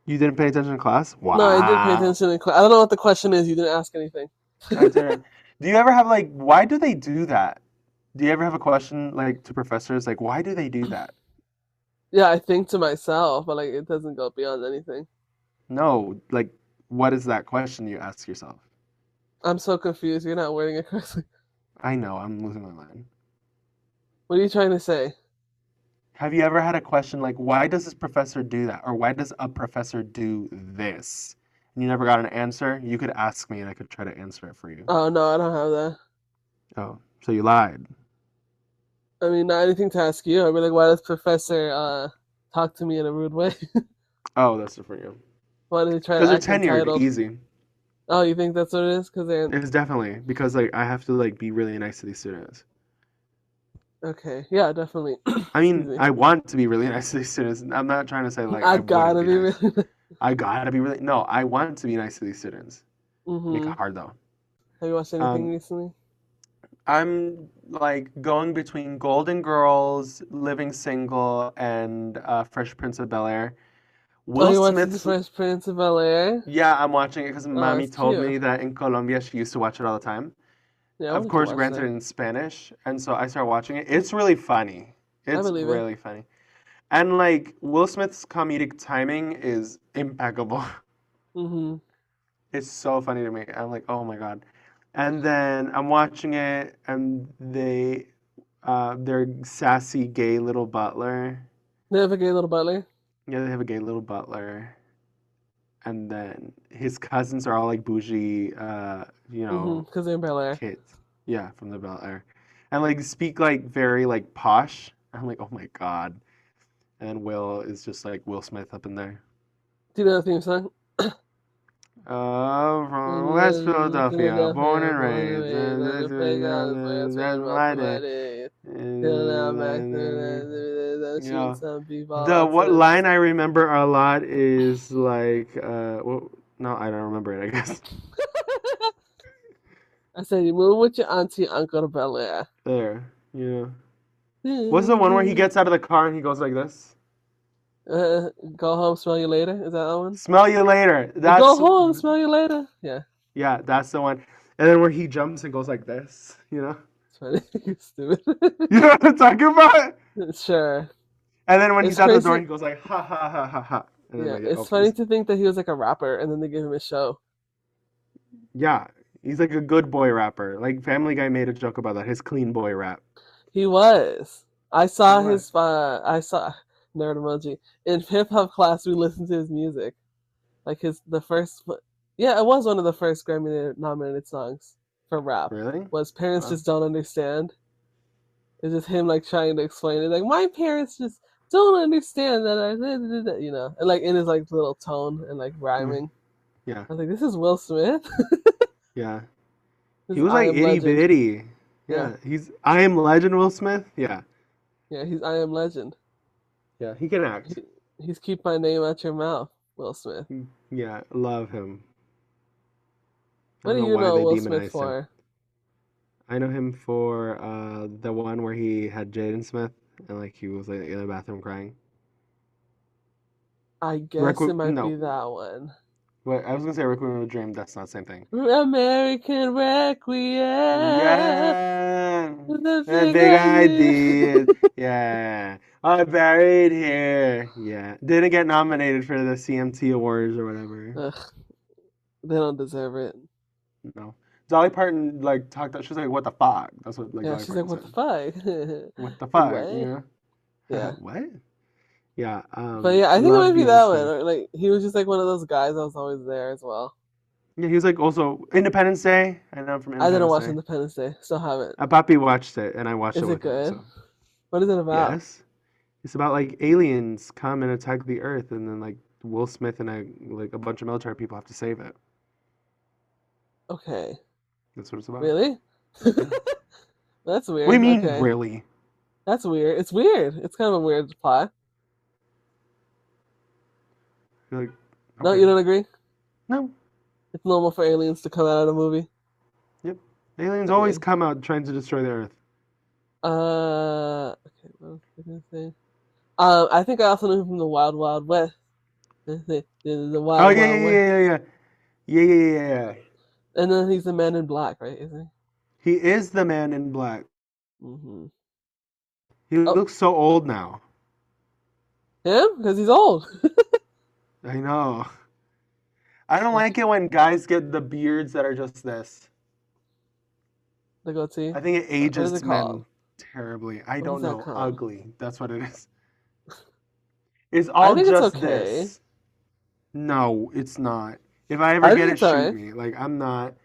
You didn't pay attention in class? No, I did pay Wow. attention in class. I don't know what the question is. You didn't ask anything. I didn't. Do you ever have like, why do they do that? Do you ever have a question like to professors, like, why do they do that? Yeah, I think to myself, but like it doesn't go beyond anything. No, like, what is that question you ask yourself? I'm so confused. You're not wording it correctly. I know, I'm losing my mind. What are you trying to say? Have you ever had a question like, why does this professor do that? Or why does a professor do this? And you never got an answer? You could ask me and I could try to answer it for you. Oh no, I don't have that. Oh, so you lied. I mean, not anything to ask you. I'd be like, why does Professor talk to me in a rude way? Oh, that's for you. Why did he try to Because you're act tenured, entitled? easy. Oh, you think that's what it is? Because they're It's definitely because like I have to like be really nice to these students. okay. Yeah, definitely. I Excuse mean, me. I want to be really nice to these students. I'm not trying to say like I I wouldn't gotta be be nice. really. I gotta be really no. I want to be nice to these students. Make it Mm-hmm. hard though. Have you watched anything Um, recently? I'm like going between Golden Girls, Living Single, and Fresh Prince of Bel-Air. Oh, Will you watched The Smith's, Fresh Prince of Bel-Air? yeah, I'm watching it because Oh, mommy it's told cute. me that in Colombia she used to watch it all the time. Yeah, I Of wanted to course, watch granted that. in Spanish, and so I started watching it. It's really funny. I It's believe it. really funny. And like Will Smith's comedic timing is impeccable. Mm-hmm. It's so funny to me. I'm like, oh my God. And then I'm watching it, and their sassy gay little butler. They have a gay little butler. Yeah, they have a gay little butler. And then his cousins are all like bougie, Mm-hmm. Because they're in Bel-Air. kids. Yeah, from the Bel Air. And like speak like very like posh. I'm like, oh my God. And then Will is just like Will Smith up in there. Do you know the theme song? From West Philadelphia, born Philadelphia, and born and raised. raised, learned to play God and play, I That's spend most my of my day. days. Till now I'm back to And the you shooting know, some people the all what twists. line I remember a lot is like, well, no, I don't remember it, I guess. I said, you move with your auntie and uncle to Bel-Air. There, yeah. What's the one where he gets out of the car and he goes like this? Go home, smell you later. Is that that one? Smell you later. Go That's home, smell you later. Yeah, yeah, that's the one. And then where he jumps and goes like this, you know? it's funny. You're stupid. You know what I'm talking about? Sure. And then when It's he's at the door, crazy. he goes like ha ha ha ha ha, and then Yeah, like it it's funny opens. to think that he was like a rapper and then they gave him a show. Yeah, he's like a good boy rapper. Like Family Guy made a joke about that. His clean boy rap. He was. I He saw was. his. I saw nerd emoji in hip hop class. We listened to his music, like his the first. Yeah, it was one of the first Grammy nominated songs for rap. Really? Was Parents Wow. Just Don't Understand? It's just him like trying to explain it. Like my parents just don't understand that you know, and like in his like little tone and like Mm, rhyming. yeah, I was like, this is Will Smith. yeah. This He is was I like Am itty Legend. bitty. Yeah, Yeah, he's I Am Legend Will Smith. Yeah, yeah, he's I Am Legend. yeah. He can act. He, he's Keep My Name Out Your Mouth, Will Smith. Yeah, love him. I What don't do know you why know they Will Smith demonized him. for? I know him for the one where he had Jaden Smith and like he was like in the bathroom crying. I guess it might be No, that one. what I was gonna say Requiem of a Dream. That's not the same thing. American Requiem. Yeah, The the big big idea. ideas. Yeah, I buried here. Yeah, didn't get nominated for the CMT awards or whatever. Ugh, they don't deserve it. No, Dolly Parton like talked. She was like, "What the fuck?" That's what like Yeah, Dolly she's like, Parton what the said. fuck? What the fuck? What? You know? Yeah. What? Yeah. But yeah, I think it Love might be that one. Beyonce. Or like he was just like one of those guys that was always there as well. Yeah, he was like also Independence Day. I know from I didn't Independence watch Day. Independence Day. Still haven't. Papi watched it, and I watched it Is it with him. good? So What is it about? yes, it's about like aliens come and attack the Earth, and then like Will Smith and like a bunch of military people have to save it. Okay. That's what it's about. Really? Yeah. That's What do you weird. mean, Okay. really? That's weird. It's weird. It's kind of a weird plot. You're like, No, okay, you don't agree? no, It's normal for aliens to come out of a movie. yep. Aliens That's always weird. come out trying to destroy the Earth. Okay, what else was I gonna say? I think I also knew him from the Wild Wild West. The Oh Wild yeah, Wild yeah, West. yeah, yeah, yeah, yeah, yeah, yeah, yeah. And then he's the Man in Black, right? Isn't He is the man in black. he? Mm-hmm. He Oh, looks so old now. him? Because he's old. I know. I don't Like like it when guys get the beards that are just this. the goatee. I think it What is it ages called? men terribly. I What is don't that know. called? Ugly. That's what it is. It's I all think it's just okay. this. No, it's not. If I ever I get think it, it's shoot alright. me. Like, I'm not.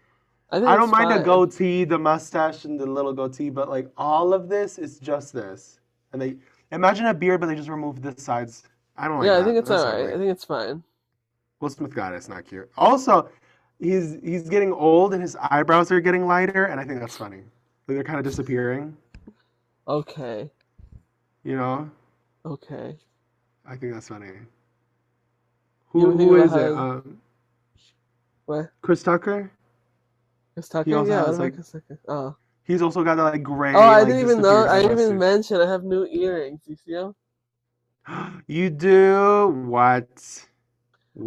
I think I don't it's mind the fine. goatee, the mustache, and the little goatee, but like all of this is just this. And they imagine a beard, but they just remove the sides. I don't like Yeah, I think that. it's That's alright. ugly. I think it's fine. Will Smith got it. It's not cute. Also, he's getting old and his eyebrows are getting lighter, and I think that's funny. Like they're kind of disappearing. Okay. You know, Okay. I think that's funny. You Who think is it? about what? Chris Tucker. Chris He Tucker? also Yeah, what has about like Chris Tucker? Oh. he's also got that like Oh, gray I like didn't even know. disappeared I didn't eyebrows even too. mention I have new earrings. You see them? You do what?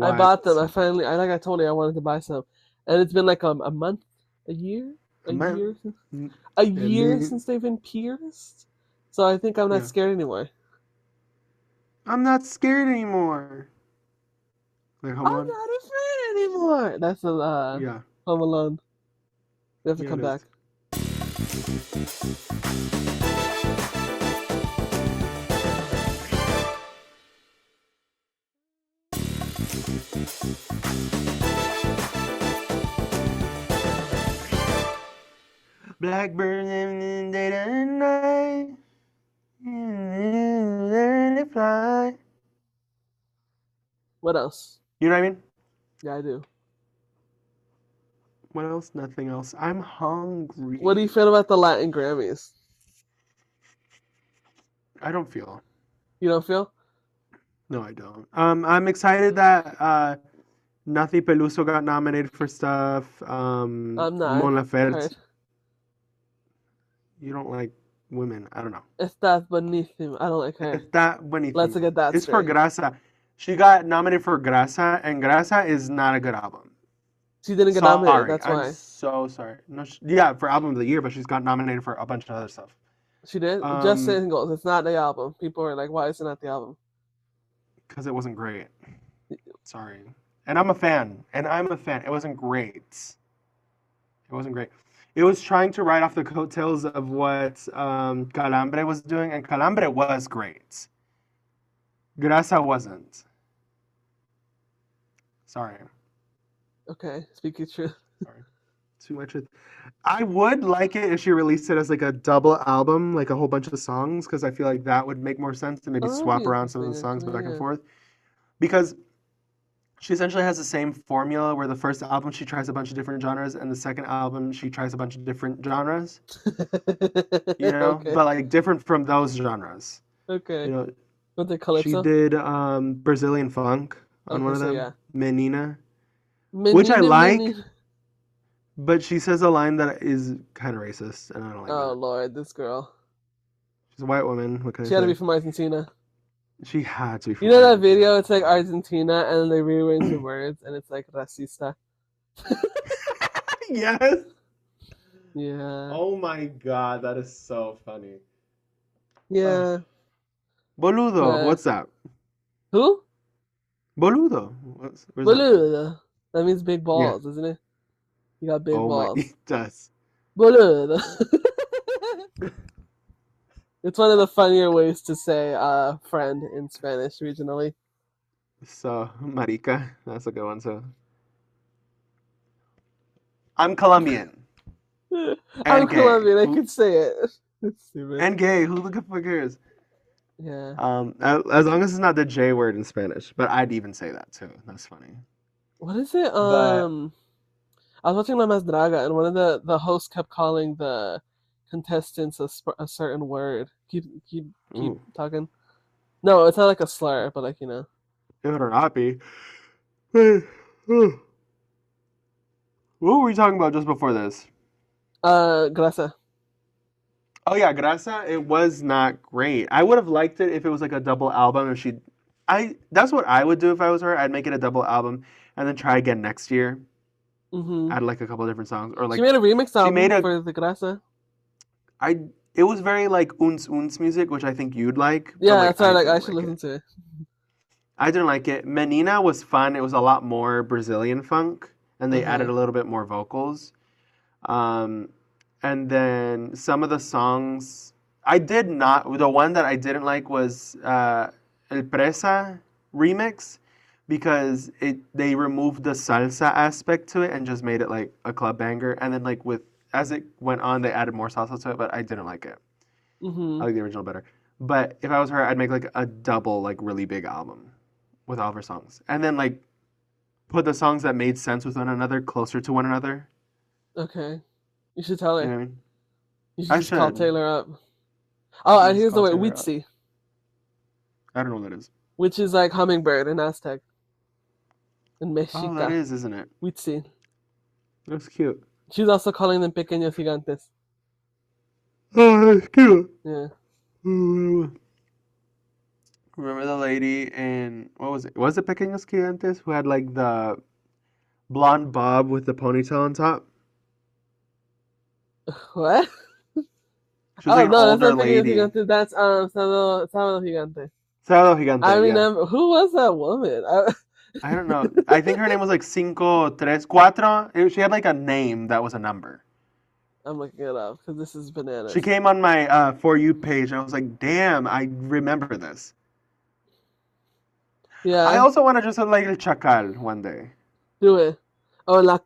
I bought them. What? I told you I wanted to buy some, and it's been like a month, a year, A a man? year, a year Me? since they've been pierced. So I think I'm not Yeah. scared anymore. I'm not scared anymore. Like Home I'm Alone? not afraid anymore. That's a Yeah. Home Alone. We have to Yeah, come it is. back. Blackbird in the day and night. Learn to fly. What else? You know what I mean? Yeah, I do. What else? Nothing else. I'm What do you hungry. feel about the Latin Grammys? I don't feel. You don't feel? No, I don't. I'm excited that Nathi Peluso got nominated for stuff. I'm not. Mon I Laferte. heard. You don't like women. I don't know. Estás buenísimo. I don't like her. Está Let's buenísimo. get that It's for straight. Grasa. She got nominated for Grasa, and Grasa is not a good album. She didn't get nominated. Sorry. That's I'm why. so sorry. No, yeah, for album of the year, but she's got nominated for a bunch of other stuff. She did. Just Um, singles. It's not the album. People are like, why is it not the album? because it wasn't great. Sorry. And I'm a fan. And I'm a fan. It wasn't great. It wasn't great. It was trying to ride off the coattails of what Calambre was doing, and Calambre was great. Grasa wasn't. Sorry. Okay, speak your truth. Sorry. Too much. I would like it if she released it as like a double album, like a whole bunch of songs, because I feel like that would make more sense to maybe Oh, that would swap be around some of the interesting, songs actually. back and Yeah. forth. Because she essentially has the same formula where the first album she tries a bunch of different genres, and the second album she tries a bunch of different genres, Okay. but like different from those genres. Okay. You know, What's it, she Calypso? did Brazilian funk on one Okay, of so them, yeah. Menina, which I Menina, like, menina. but she says a line that is kind of racist, and I don't like Oh that. Lord, this girl. She's a white woman. What can I She had to be say? from Argentina. She had to be You from know that Argentina. video? It's like Argentina, and then they rearrange the words, and it's like racista. Yes. Yeah. Oh my God, that is so funny. Ugh. Yeah. Boludo, But what's that? who? Boludo. Where's that from? Boludo. That means big Yeah. balls, isn't it? You got big Oh my, it balls. does. Boludo. It's one of the funnier ways to say friend in Spanish regionally. So, marica, that's a good one too. I'm Colombian I'm and gay. Colombian. I Who can say it. It's stupid. and gay? Who the fuck cares? Yeah. As long as it's not the J word in Spanish, but I'd even say that too. That's funny. What is it? But I was watching La Más Draga, and one of the hosts kept calling the contestants a certain word. Keep ooh, talking. No, it's not like a slur, but like it would not be. What were we talking about just before this? grasa. Oh yeah, Grasa, it was not great. I would have liked it if it was like a double album. If she, I that's what I would do if I was her. I'd make it a double album and then try again next year. Mm-hmm. Add like a couple different songs or She like made a remix she album made a for the grasa. I it was very like uns music, which I think you'd like, but Yeah, like that's why I I didn't should like listen it. to it. I didn't like it. Menina was fun. It was a lot more Brazilian funk, and they added Uh-huh. a little bit more vocals. Um, and then some of the songs I did not. The one that I didn't like was El Presa remix because they removed the salsa aspect to it and just made it like a club banger. And then like with as it went on, they added more salsa to it, but I didn't like it. I Mm-hmm. like the original better. But if I was her, I'd make like a double like really big album with all of her songs, and then like put the songs that made sense with one another closer to one another. Okay. You should tell You her. know what I mean? You should I just call should. Taylor up. I Oh, should and just here's the call word, Taylor up. Witsi, I don't know what that is. which is like hummingbird in Aztec. In Oh, that Mexica. is, isn't it? Witsi. That's cute. She's also calling them pequeños gigantes. Oh, that's cute. Yeah. Remember the lady in what was it? Was it Pequeños Gigantes who had like the blonde bob with the ponytail on top? What? She was Oh like an no, that's older not pequeños lady. gigantes. That's sábado gigante. Sábado I Gigante, yeah. remember who was that woman? I don't know. I think her name was like Cinco Tres Cuatro. She had like a name that was a number. I'm looking it up because this is She bananas. came on my For You page and I was like, damn, I remember this. I Yeah, also want to just look like El Chacal one day. do it. Oh, la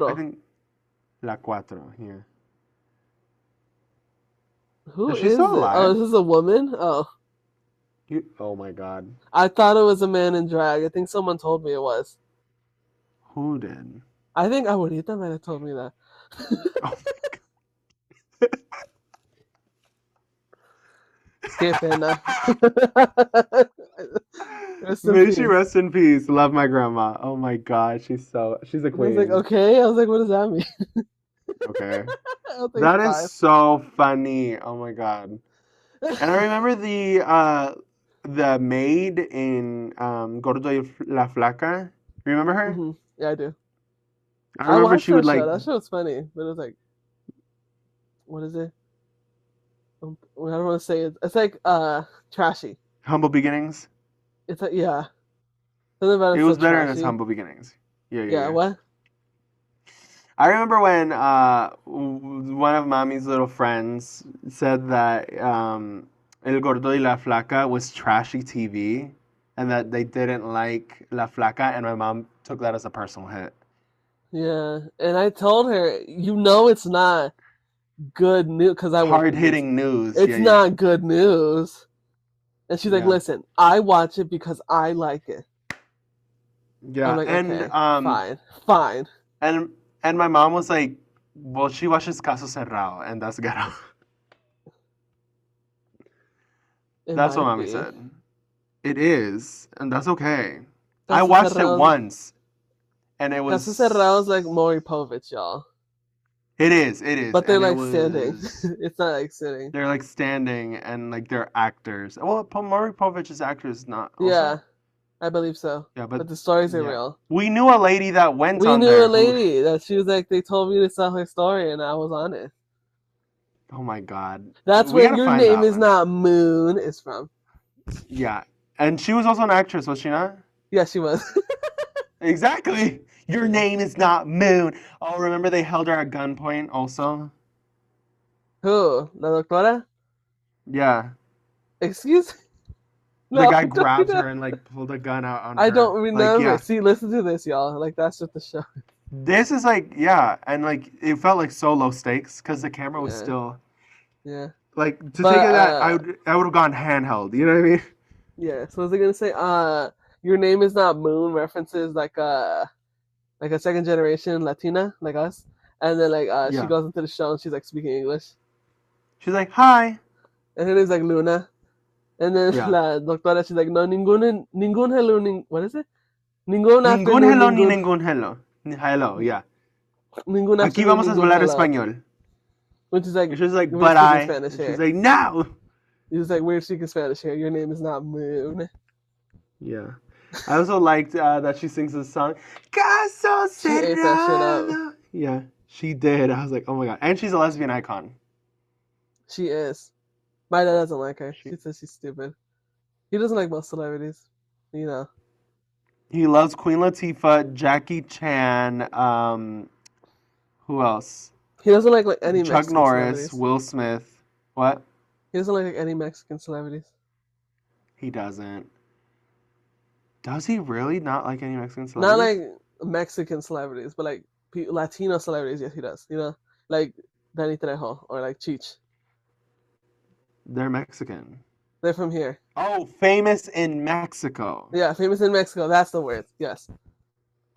I cuatro. think La Cuatro, yeah. Who Is she is still it? Oh, alive? this is a woman. Oh, Oh my god. I thought it was a man in drag. I think someone told me it was. Who did? I think Abuelita might have told me that. Oh, Qué pena. Rest in may she peace. rest in peace. Love my grandma. Oh my god, she's a And I was like, queen. okay. I was like, what does that mean? Okay. I'll take That is five. so funny. Oh my god. And I remember the maid in Gordo y la Flaca. Remember her? Yeah, I do. I I remember watched she that would show. like That show was funny, but it was like, what is it? I don't want to say it. It's like trashy. Humble Beginnings. It's like yeah, something about It it's so was better in its trashy. Humble Beginnings. Yeah, yeah, Yeah, yeah. what? I remember when one of Mommy's little friends said that El Gordo y la Flaca was trashy TV and that they didn't like La Flaca, and my mom took that as a personal hit. Yeah, and I told her, you know, it's not good news because I work Hard in news. hitting news. It's Yeah, yeah. not good news. And she's like, Yeah. listen, I watch it because I like it. I'm Yeah. like, And okay, fine, fine. and and my mom was like, well, she watches Caso Cerrado, and that's ghetto. It That's what might mommy be. said. It is, and that's okay. I Caso watched it Cerrado's, once, and it Caso Cerrado's like was. Maury Povich, y'all. It is, But they're and it like standing. was. It's not like sitting. They're like standing, and like they're actors. Well, Maury Povich's actor is not also. Yeah, I believe so. Yeah, but But the stories are yeah, real. we knew a lady that went We on knew a there who. lady that she was like, they told me to tell her story, and I was on it. Oh my God, That's we where gotta Your find Name that Is one. Not Moon is from. Yeah, and she was also an actress, was she not? Yeah, she was. Exactly. Your name is not Moon. Oh, remember they held her at gunpoint also? Who? La doctora? Yeah. Excuse me? The No, guy I don't grabs her remember. and like pulled a gun out on I her. don't Like, remember. yeah. See, listen to this, y'all. Like, that's just the show. This is like, yeah, and like it felt like so low stakes because the camera was Yeah, still yeah. like to take But, it that I would have gone handheld. You know what I mean? yeah. So, was I gonna say, Your Name Is Not Moon references like a second generation Latina, like us. And then, like, she Yeah. goes into the show and she's like speaking English. She's like, hi. And her name's like Luna. And then Yeah. la doctora, she's like, no, ningún hello, what is it? Ningún Ningún afternoon, hello ni ningún, ningún hello. Hello, yeah. ningún Aquí afternoon, vamos a ningún hablar hello. español. Which is like, And she's like, we're but speaking I. Spanish And she's here. like, no. He's like, we're speaking Spanish here. Your name is not Moon. Yeah. I also liked that she sings this song, Caso She ate that shit up. Cerrado. Yeah, she did. I was like, oh my God. And she's a lesbian icon. She is. My dad doesn't like her. She, She says she's stupid. He doesn't like most celebrities. You know. he loves Queen Latifah, Jackie Chan, who else? He doesn't like any Chuck Mexican Norris, celebrities. Will Smith. What? He doesn't like any Mexican celebrities. He doesn't. Does he really not like any Mexican Not celebrities? like Mexican celebrities, but like Latino celebrities. Yes, he does. You know, like Danny Trejo or like Cheech. They're Mexican. They're from here. Oh, famous in Mexico. Yeah, famous in Mexico. That's the word. Yes.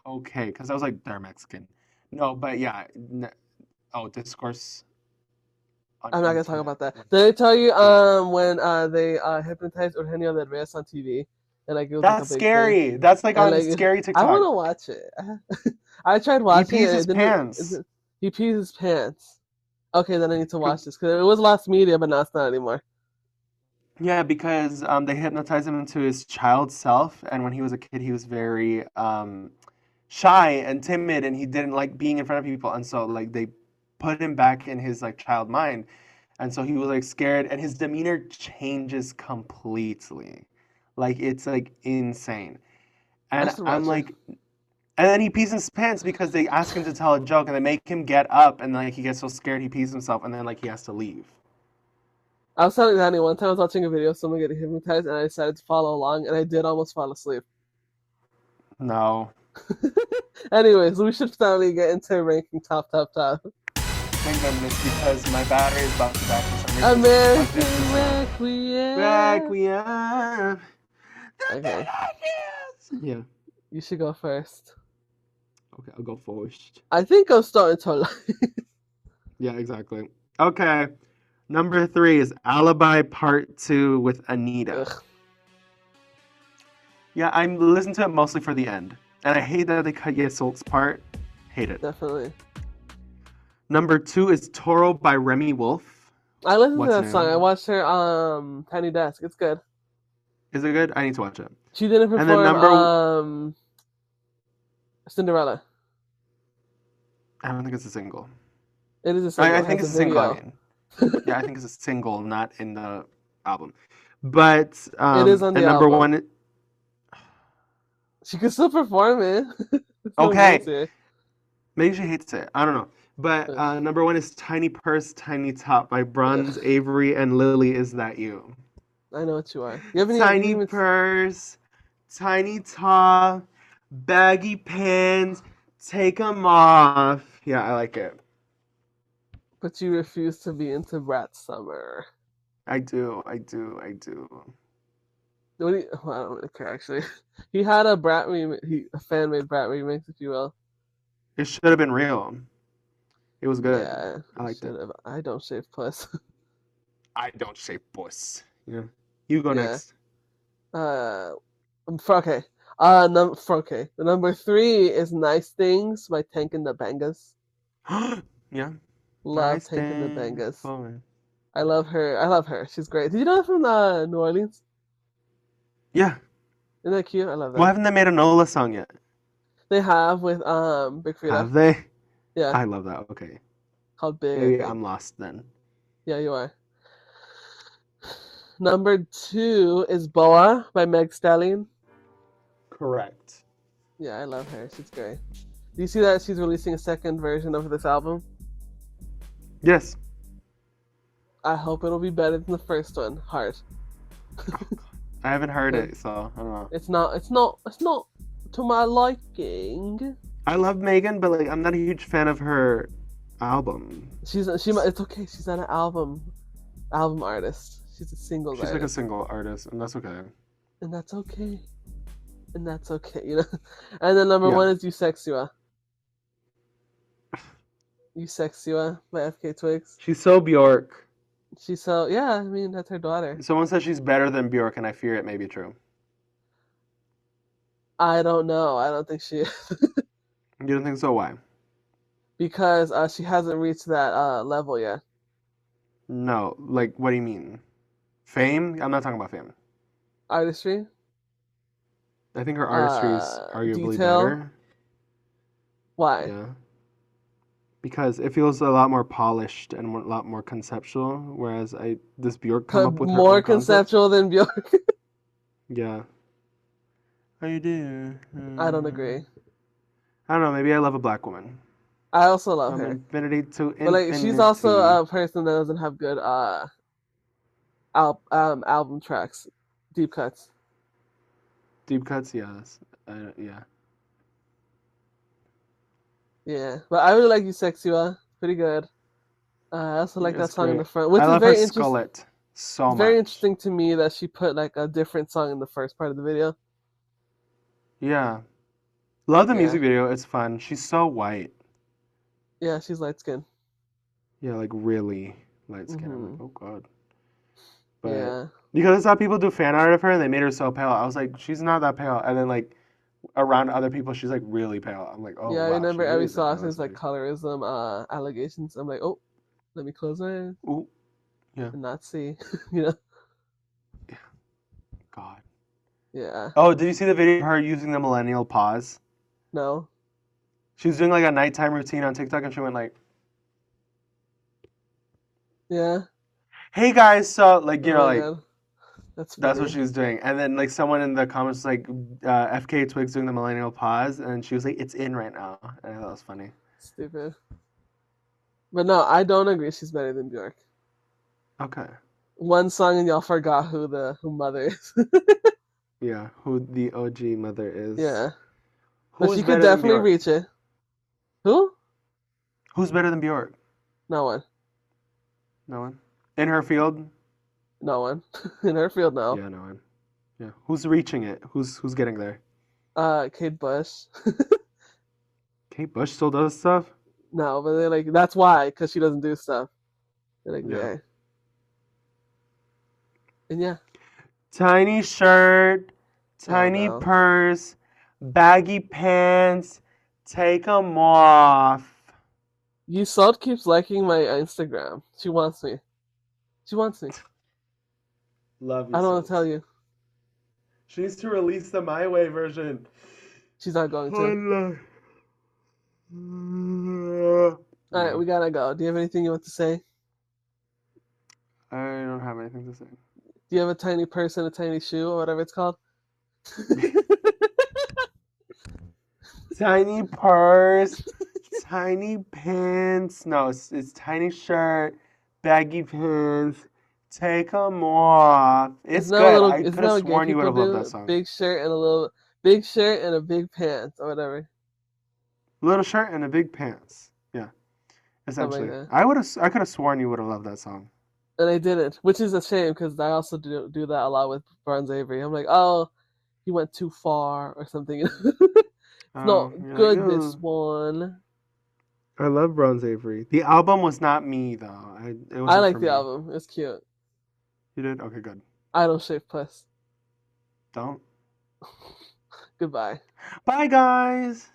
Okay, because I was like, they're Mexican. No, but yeah. Oh, discourse on I'm not gonna talk internet. about that. What Did I tell you is when they hypnotized Eugenio Derbez on TV and like it was like a That's big thing scary. That's like and on like scary I want TikTok. to watch it. I tried He watching it pees and his it pants. didn't. He pees his pants. Okay, then I need to watch this because it was Lost Media, but now it's not anymore. Yeah, because they hypnotized him into his child self, and when he was a kid, he was very shy and timid, and he didn't like being in front of people, and so like they put him back in his like child mind, and so he was like scared, and his demeanor changes completely, like it's like insane, I and should I'm watch it. like, and then he pees in his pants because they ask him to tell a joke, and they make him get up, and like he gets so scared he pees himself, and then like he has to leave. I was telling Danny one time I was watching a video of someone getting hypnotized and I decided to follow along and I did almost fall asleep. No. Anyways, we should finally get into ranking top. Thank goodness, because my battery is about to die for some reason. It's plugged into American some Requiem. Requiem. Okay, Yeah. you should go first. Okay, I'll go first. I think I'm starting to like. Yeah, exactly. Okay. Number 3 is Alibi Part 2 with Anita. Ugh, Yeah, I'm listening to it mostly for the end. And I hate that they cut Yesolt's part. Hate it. definitely. Number 2 is Toro by Remy Wolf. I listened to What's that song. I new? watched her Tiny Desk. It's good. Is it good? I need to watch it. She didn't And then perform Cinderella. I don't think it's a single. It is a I single. It think has it's a a single, I video. mean. Yeah, I think it's a single, not in the album. But It is on and the number album. 1, She can still perform it. There's no rules okay, here. maybe she hates it. I don't know. But Ugh. number 1 is Tiny Purse, Tiny Top by Bruns, Ugh. Avery, and Lily. Is That You? I know what you are. You haven't Tiny even. purse, tiny top, baggy pants, take 'em off. Yeah, I like it. But you refuse to be into Brat Summer. I do, I do, I do. What do you, well, I don't really care actually. He had a Brat a fan made Brat remix, if you will. It should have been real. It was good. Yeah, I you liked it. should have. I don't shave plus. I don't shape puss. Yeah. You go Yeah. next. Uh, okay. Okay. The number 3 is Nice Things by Tank and the Bangas. Yeah. Love Nice Tank and the thing Bangas. for I love her. I love her. She's great. Did you know her from New Orleans? Yeah. Isn't that cute? I love Well, them. haven't they made a Nola song yet? They have with Big Frida. Have they? Yeah, I love that. Okay. called Big, I Maybe think. I'm lost then. Yeah, you are. Number 2 is Boa by Meg Stallion. Correct. Yeah, I love her. She's great. Do you see that she's releasing a second version of this album? Yes. I hope it'll be better than the first one. Hard. I haven't heard it, so I don't know. It's not to my liking. I love Megan, but like I'm not a huge fan of her album. It's okay. She's not an album artist. She's a singles She's like a artist. single artist, and that's okay. And that's okay. And that's okay, you know. And then number Yeah. 1 is You Sexua. You Sexua by FK Twigs. She's so Bjork. She's so yeah. I mean, that's her daughter. Someone says she's better than Bjork, and I fear it may be true. I don't know. I don't think she is You don't think so? Why? because she hasn't reached that level yet. No. Like, what do you mean? Fame? I'm not talking about fame. Artistry. I think her artistry is arguably Detail. better. Why? Yeah. Because it feels a lot more polished and a lot more conceptual, whereas this Bjork come up with her More own concepts. conceptual than Bjork. Yeah. How you do? I don't agree. I don't know. Maybe I love a black woman. I also love From her, infinity to infinity. but like she's also a person that doesn't have good album tracks, deep cuts. Deep cuts, yes. Yeah. Yeah, but I really like You Sexua. Pretty good. I also like that It's song in the great. front, which I is love her very interesting. skullet so It's very much. interesting to me that she put like a different song in the first part of the video. Yeah. Love the Yeah. music video. It's fun. She's so white. Yeah, she's light skinned. Yeah, like really light skin. I'm like, Hmm. oh god. But Yeah. because I saw people do fan art of her and they made her so pale, I was like, she's not that pale. And then like around other people, she's like really pale. I'm like, oh Yeah, I wow, she remember really every is that so pale. often That's it's like funny. colorism allegations. I'm like, oh, let me close my eyes Ooh, yeah, and not see. you know? yeah, God. Yeah. Oh, did you see the video of her using the millennial pause? No. She was doing like a nighttime routine on TikTok, and she went like, Yeah. "Hey guys," so like Oh my like god. That's that's what funny. she was doing. And then like someone in the comments was like, "FK Twigs doing the millennial pause," and she was like, "It's in right now," and I thought that was funny. Stupid. But no, I don't agree she's better than Bjork. Okay, One song and y'all forgot who Mother is. yeah, who the OG mother is? yeah. But Who's she could better than definitely Bjork? reach it. Who? Who's better than Bjork? No one. No one. In her field? No one. In her field, no. Yeah, no one. Yeah, who's reaching it? Who's getting there? Kate Bush. Kate Bush still does stuff. no, but they're like, that's why, because she doesn't do stuff. They're like, Yeah. yeah. And yeah. Tiny shirt, Oh tiny no. purse, baggy pants. Take 'em off. Yusod keeps liking my Instagram. She wants me. She wants me. Love you I don't so. want to tell you. She needs to release the My Way version. She's not going to. Oh, All right, yeah, we gotta go. Do you have anything you want to say? I don't have anything to say. Do you have a tiny purse and a tiny shoe or whatever it's called? Tiny purse, tiny pants. No, it's tiny shirt, baggy pants. Take 'em off. It's good. I Isn't could that have what gay sworn you would people have loved that do? song. Big shirt and a big pants or whatever. Little shirt and a big pants. Yeah, Something like essentially. that. I could have sworn you would have loved that song. And I didn't, which is a shame because I also do that a lot with Barnes Avery. I'm like, oh, he went too far or something. it's not Oh, you're like, good, this oh. one. I love Bronze Avery. The album was not me though. It I wasn't like for the me. album. It's cute. You did? Okay, good. I don't shave puss. Don't. Goodbye. Bye, guys.